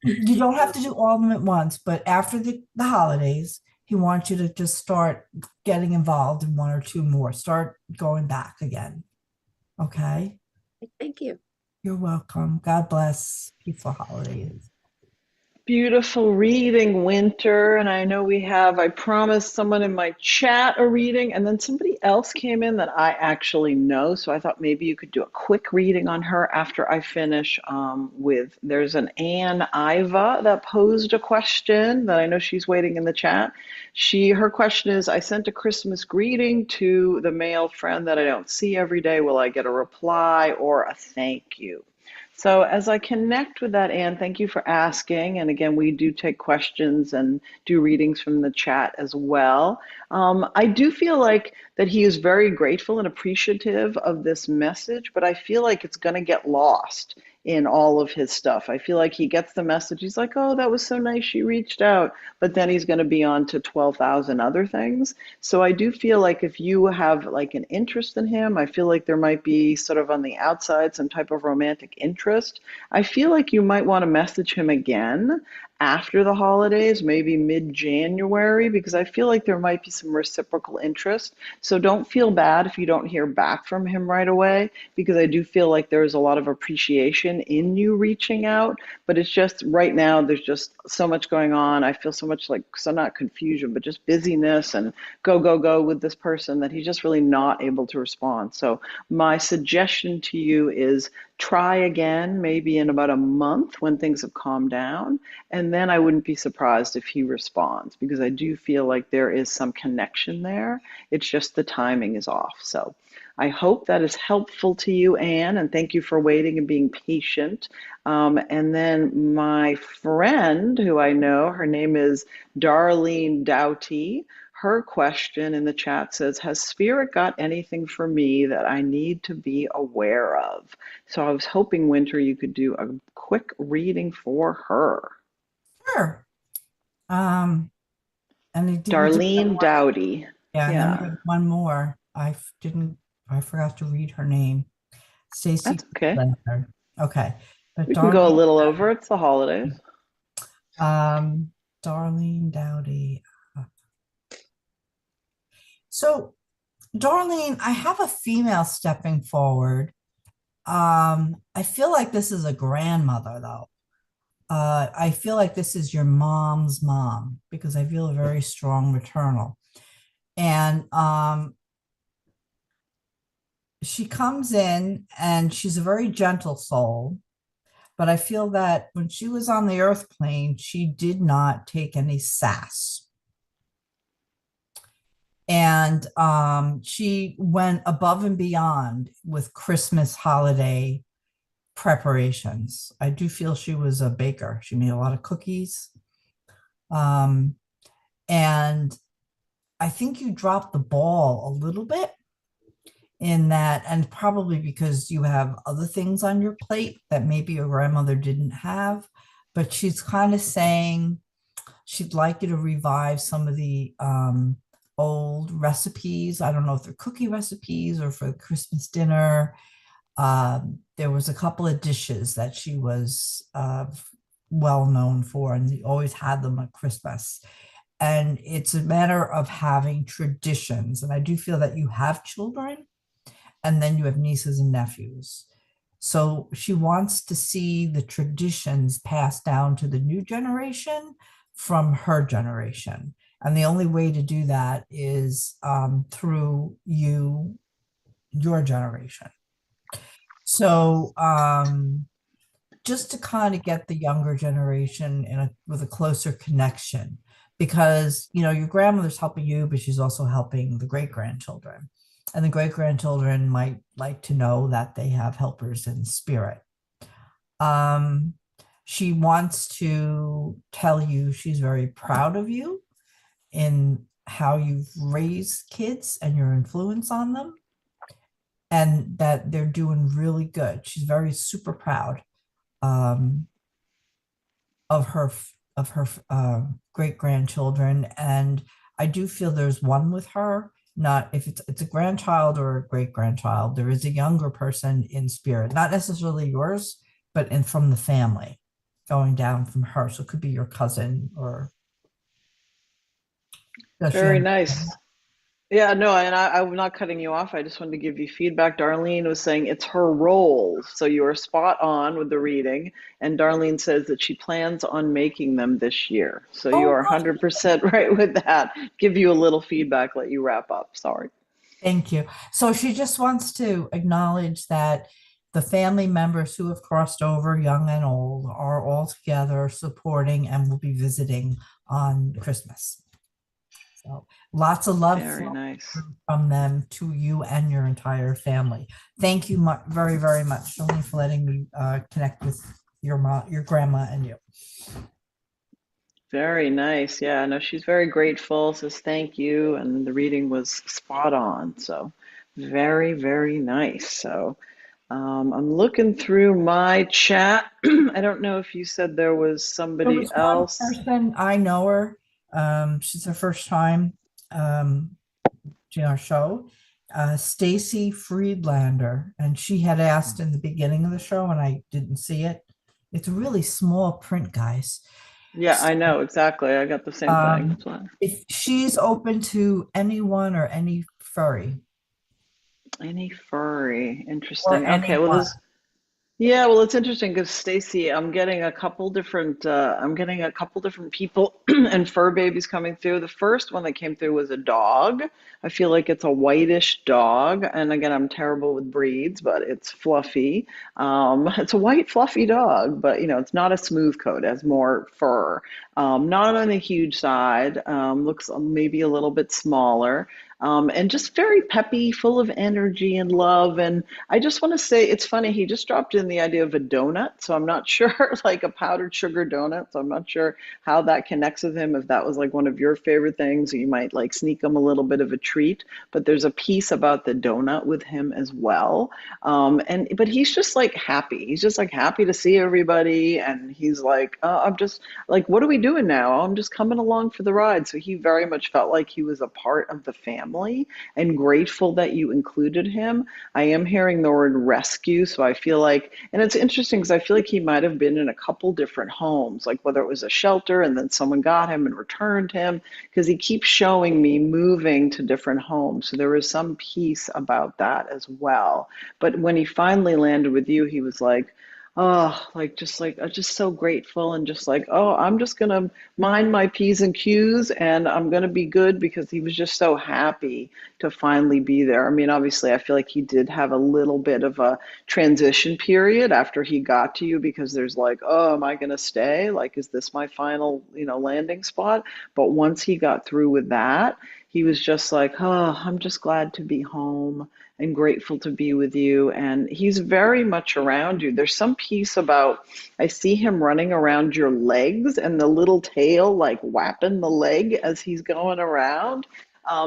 You don't have to do all of them at once, but after the holidays, he wants you to just start getting involved in one or two more. Start going back again. Okay. Thank you. You're welcome. God bless. Peaceful holidays. Beautiful reading, Winter. And I know I promised someone in my chat a reading, and then somebody else came in that I actually know. So I thought maybe you could do a quick reading on her after I finish there's an Ann Iva that posed a question that I know she's waiting in the chat. Her question is, I sent a Christmas greeting to the male friend that I don't see every day. Will I get a reply or a thank you? So as I connect with that, Anne, thank you for asking. And again, we do take questions and do readings from the chat as well. I do feel like that he is very grateful and appreciative of this message, but I feel like it's going to get lost in all of his stuff. I feel like he gets the message. He's like, oh, that was so nice. She reached out. But then he's going to be on to 12,000 other things. So I do feel like if you have like an interest in him, I feel like there might be sort of on the outside some type of romantic interest. I feel like you might want to message him again after the holidays, maybe mid-January, because I feel like there might be some reciprocal interest. So don't feel bad if you don't hear back from him right away, because I do feel like there's a lot of appreciation in you reaching out. But it's just right now, there's just so much going on. I feel so much like, so not confusion, but just busyness and go, go, go with this person that he's just really not able to respond. So my suggestion to you is try again, maybe in about a month when things have calmed down. And then I wouldn't be surprised if he responds, because I do feel like there is some connection there. It's just the timing is off. So I hope that is helpful to you, Anne, and thank you for waiting and being patient. And then my friend who I know, her name is Darlene Doughty. Her question in the chat says, has Spirit got anything for me that I need to be aware of? So I was hoping, Winter, you could do a quick reading for her. Sure. And Darlene Doughty. Yeah, and Yeah. then we have one more. I forgot to read her name. Stacy. That's okay. Leonard. Okay. But We can go a little over. It's the holidays. Darlene Doughty. So, Darlene, I have a female stepping forward. I feel like this is a grandmother, though. I feel like this is your mom's mom, because I feel a very strong maternal. And she comes in and she's a very gentle soul. But I feel that when she was on the earth plane, she did not take any sass. And she went above and beyond with Christmas holiday preparations. I do feel she was a baker. She made a lot of cookies. And I think you dropped the ball a little bit in that, and probably because you have other things on your plate that maybe your grandmother didn't have, but she's kind of saying she'd like you to revive some of the old recipes. I don't know if they're cookie recipes or for Christmas dinner. There was a couple of dishes that she was well known for, and you always had them at Christmas. And it's a matter of having traditions. And I do feel that you have children, and then you have nieces and nephews. So she wants to see the traditions passed down to the new generation from her generation. And the only way to do that is through your generation. So just to kind of get the younger generation with a closer connection, because your grandmother's helping you, but she's also helping the great grandchildren, and the great grandchildren might like to know that they have helpers in spirit. Um, she wants to tell you she's very proud of you in how you've raised kids and your influence on them, and that they're doing really good. She's very super proud um, of her great grandchildren, and I do feel there's one with her. Not if it's a grandchild or a great grandchild. There is a younger person in spirit, not necessarily yours, but in from the family, going down from her. So it could be your cousin or. Very nice. Yeah, no, and I'm not cutting you off. I just wanted to give you feedback. Darlene was saying it's her roles. So you are spot on with the reading. And Darlene says that she plans on making them this year. So you Oh, are 100% right with that. Give you a little feedback, let you wrap up. Sorry. thank you. So she just wants to acknowledge that the family members who have crossed over, young and old, are all together supporting and will be visiting on Christmas. So lots of love Very nice. from them to you and your entire family. Thank you very, very much, Jolene, for letting me connect with your mom, your grandma, and you. Very nice. Yeah, no, she's very grateful, says thank you. And the reading was spot on. So very, very nice. So I'm looking through my chat. I don't know if you said there was There somebody was one else. person, I know her. She's her first time to our show, Stacy Friedlander, and she had asked in the beginning of the show, and I didn't see it. It's a really small print, guys. Yeah, I know exactly. I got the same thing. That's why. If she's open to anyone or any furry Any furry. or Interesting. Okay, well, anyone. this. Yeah, well, it's interesting because Stacy, I'm getting a couple different people and fur babies coming through. The first one that came through was a dog. I feel like it's a whitish dog, and again, I'm terrible with breeds, but it's fluffy. It's a white fluffy dog, but it's not a smooth coat. It has more fur. Not on the huge side. Looks maybe a little bit smaller. And just very peppy, full of energy and love. And I just want to say it's funny, he just dropped in the idea of a donut. So I'm not sure, like a powdered sugar donut. So I'm not sure how that connects with him. If that was like one of your favorite things, you might like sneak him a little bit of a treat. But there's a piece about the donut with him as well. But he's just like happy. He's just like happy to see everybody. And he's like, I'm just like, what are we doing now? I'm just coming along for the ride. So he very much felt like he was a part of the family and grateful that you included him. I am hearing the word rescue, so I feel like, and it's interesting because I feel like he might have been in a couple different homes, like whether it was a shelter and then someone got him and returned him, because he keeps showing me moving to different homes. So there was some piece about that as well. But when he finally landed with you, he was like, just so grateful and just like, oh, I'm just gonna mind my P's and Q's and I'm gonna be good because he was just so happy to finally be there. I mean, obviously, I feel like he did have a little bit of a transition period after he got to you because there's like, oh, am I gonna stay? Like, is this my final, landing spot? But once he got through with that, he was just like, oh, I'm just glad to be home and grateful to be with you. And he's very much around you. There's some piece about, I see him running around your legs and the little tail like whapping the leg as he's going around.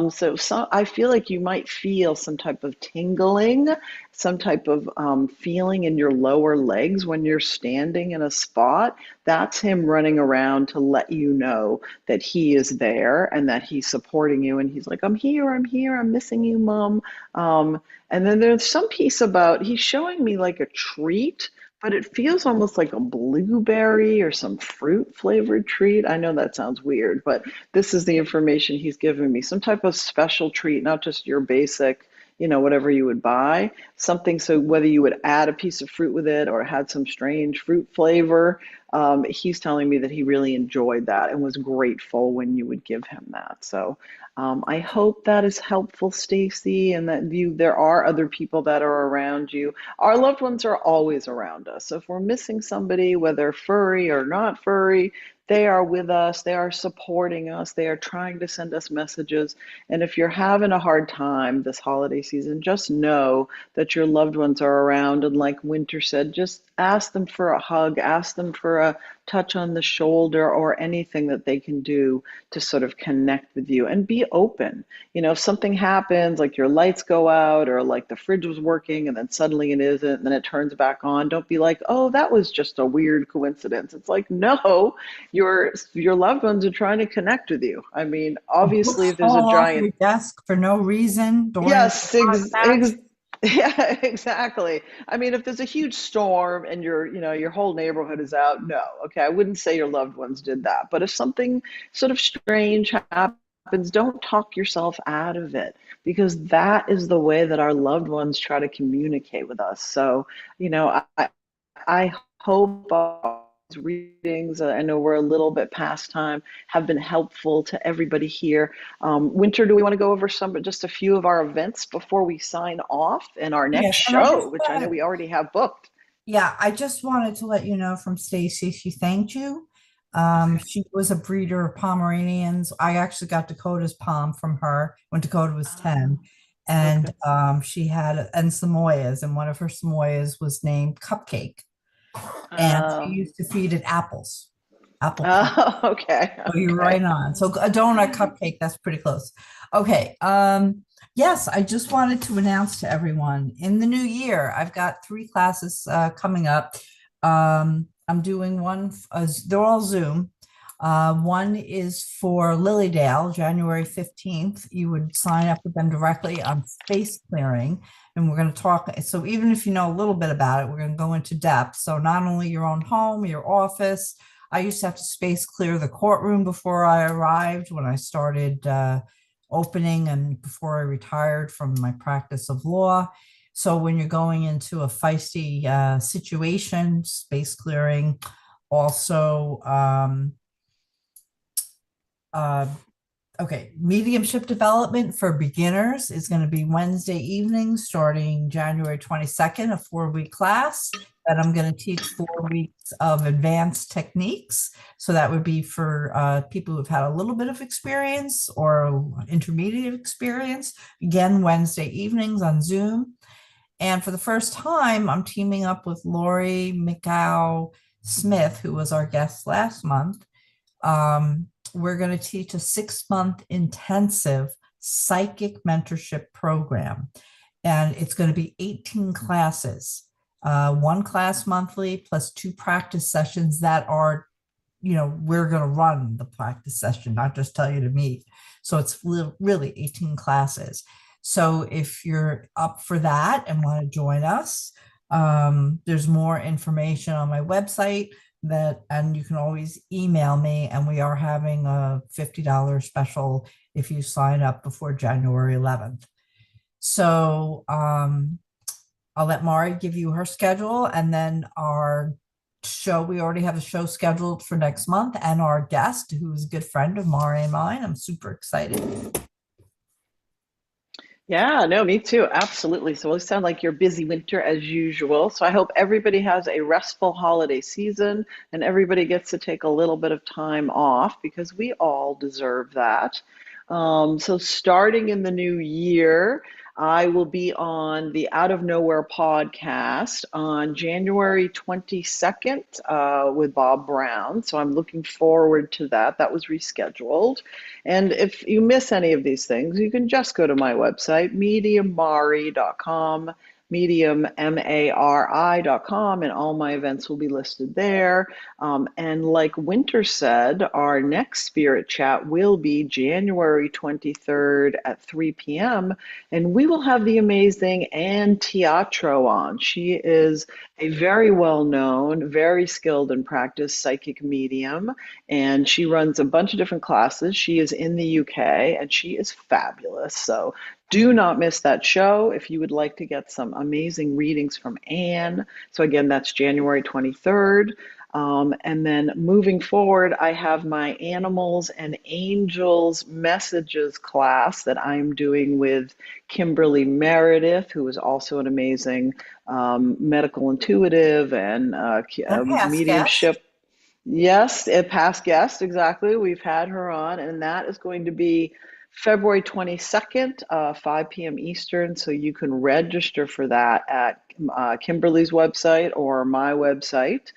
So I feel like you might feel some type of tingling, some type of feeling in your lower legs when you're standing in a spot. That's him running around to let you know that he is there and that he's supporting you. And he's like, I'm here, I'm missing you, Mom. And then there's some piece about, he's showing me like a treat, but it feels almost like a blueberry or some fruit flavored treat. I know that sounds weird, but this is the information he's giving me. Some type of special treat, not just your basic, whatever you would buy, something so whether you would add a piece of fruit with it or it had some strange fruit flavor, he's telling me that he really enjoyed that and was grateful when you would give him that. So I hope that is helpful, Stacy, and that there are other people that are around you. Our loved ones are always around us. So if we're missing somebody, whether furry or not furry, they are with us, they are supporting us, they are trying to send us messages. And if you're having a hard time this holiday season, just know that your loved ones are around. And like Winter said, just ask them for a hug, ask them for a touch on the shoulder or anything that they can do to sort of connect with you and be open. If something happens, like your lights go out or like the fridge was working and then suddenly it isn't, and then it turns back on, don't be like, oh, that was just a weird coincidence. It's like, no, your loved ones are trying to connect with you. I mean, obviously, Books if there's a fall off your giant, desk for no reason during yes, contacts. yeah, exactly. I mean, if there's a huge storm and your whole neighborhood is out, no, okay, I wouldn't say your loved ones did that. But if something sort of strange happens, don't talk yourself out of it because that is the way that our loved ones try to communicate with us. So, I hope these readings, I know we're a little bit past time, have been helpful to everybody here. Winter, do we want to go over just a few of our events before we sign off and our next Yes, and I show, just which I know wanted, we already have booked? yeah, I just wanted to let you know from Stacy, she thanked you. She was a breeder of Pomeranians. I actually got Dakota's Pom from her when Dakota was 10. And Okay. she had and Samoyeds, and one of her Samoyeds was named Cupcake. And she Um, used to feed it apples, apple pie. okay, Oh, you're okay. right on. So a donut cupcake, that's pretty close. Okay. Yes, I just wanted to announce to everyone in the new year, I've got 3 classes coming up. I'm doing one, they're all Zoom. One is for Lilydale, January 15th. You would sign up with them directly on space clearing. And we're going to talk. So even if you know a little bit about it, we're going to go into depth. So not only your own home, your office. I used to have to space clear the courtroom before I arrived when I started opening and before I retired from my practice of law. So when you're going into a feisty situation, space clearing, also uh, okay, mediumship development for beginners is going to be Wednesday evening starting January 22nd, a 4-week class that I'm going to teach 4 weeks of advanced techniques. So that would be for people who've had a little bit of experience or intermediate experience. Again, Wednesday evenings on Zoom. And for the first time, I'm teaming up with Lori McGow Smith, who was our guest last month. We're going to teach a 6-month intensive psychic mentorship program. And it's going to be 18 classes, 1 class monthly plus 2 practice sessions that are, we're going to run the practice session, not just tell you to meet. So it's really 18 classes. So if you're up for that and want to join us, there's more information on my website and you can always email me, and we are having a $50 special if you sign up before January 11th. So I'll let Mari give you her schedule, and then our show, we already have a show scheduled for next month, and our guest, who is a good friend of Mari and mine. I'm super excited. Yeah, no, me too. Absolutely. So it sounds like you're busy, Winter, as usual. So I hope everybody has a restful holiday season and everybody gets to take a little bit of time off because we all deserve that. So starting in the new year, I will be on the Out of Nowhere podcast on January 22nd with Bob Brown. So I'm looking forward to that. That was rescheduled. And if you miss any of these things, you can just go to my website, mediummari.com, mediummari.com, and all my events will be listed there. And like Winter said, our next Spirit Chat will be January 23rd at 3 p.m. And we will have the amazing Ann Teatro on. She is a very well-known, very skilled and practiced psychic medium, and she runs a bunch of different classes. She is in the UK, and she is fabulous. So Do not miss that show if you would like to get some amazing readings from Anne. So, again, that's January 23rd. And then moving forward, I have my Animals and Angels Messages class that I'm doing with Kimberly Meredith, who is also an amazing medical intuitive and A past guest. mediumship. Yes, a past guest, exactly. We've had her on, and that is going to be February 22nd, 5 p.m. Eastern. So you can register for that at Kimberly's website or my website.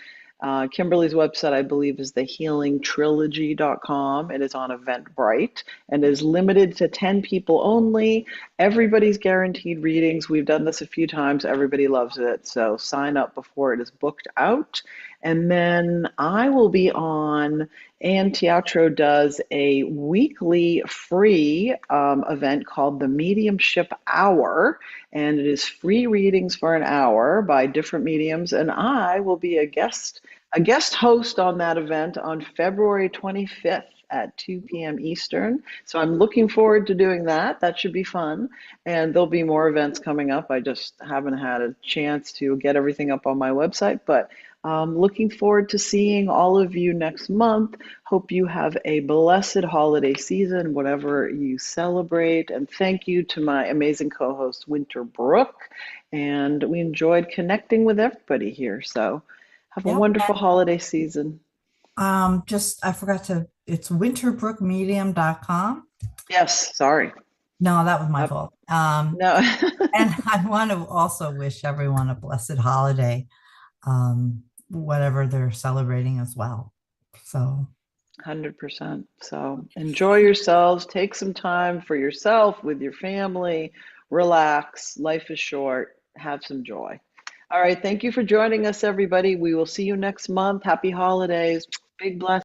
Kimberly's website, I believe, is thehealingtrilogy.com. It is on Eventbrite and is limited to 10 people only. Everybody's guaranteed readings. We've done this a few times. Everybody loves it. So sign up before it is booked out. And then I will be on, Ann Teatro does a weekly free event called the Mediumship Hour, and it is free readings for an hour by different mediums. And I will be a guest host on that event on February 25th at 2 p.m. Eastern. So I'm looking forward to doing that. That should be fun. And there'll be more events coming up. I just haven't had a chance to get everything up on my website, but looking forward to seeing all of you next month. Hope you have a blessed holiday season, whatever you celebrate. And thank you to my amazing co-host, Winter Brook. And we enjoyed connecting with everybody here. So have a Yep. wonderful holiday season. I forgot to, it's winterbrookmedium.com. Yes, sorry. No, that was my Yep. fault. No. And I want to also wish everyone a blessed holiday, whatever they're celebrating as well. So 100%. So enjoy yourselves. Take some time for yourself with your family. Relax. Life is short. Have some joy. All right. Thank you for joining us, everybody. We will see you next month. Happy holidays. Big blessings.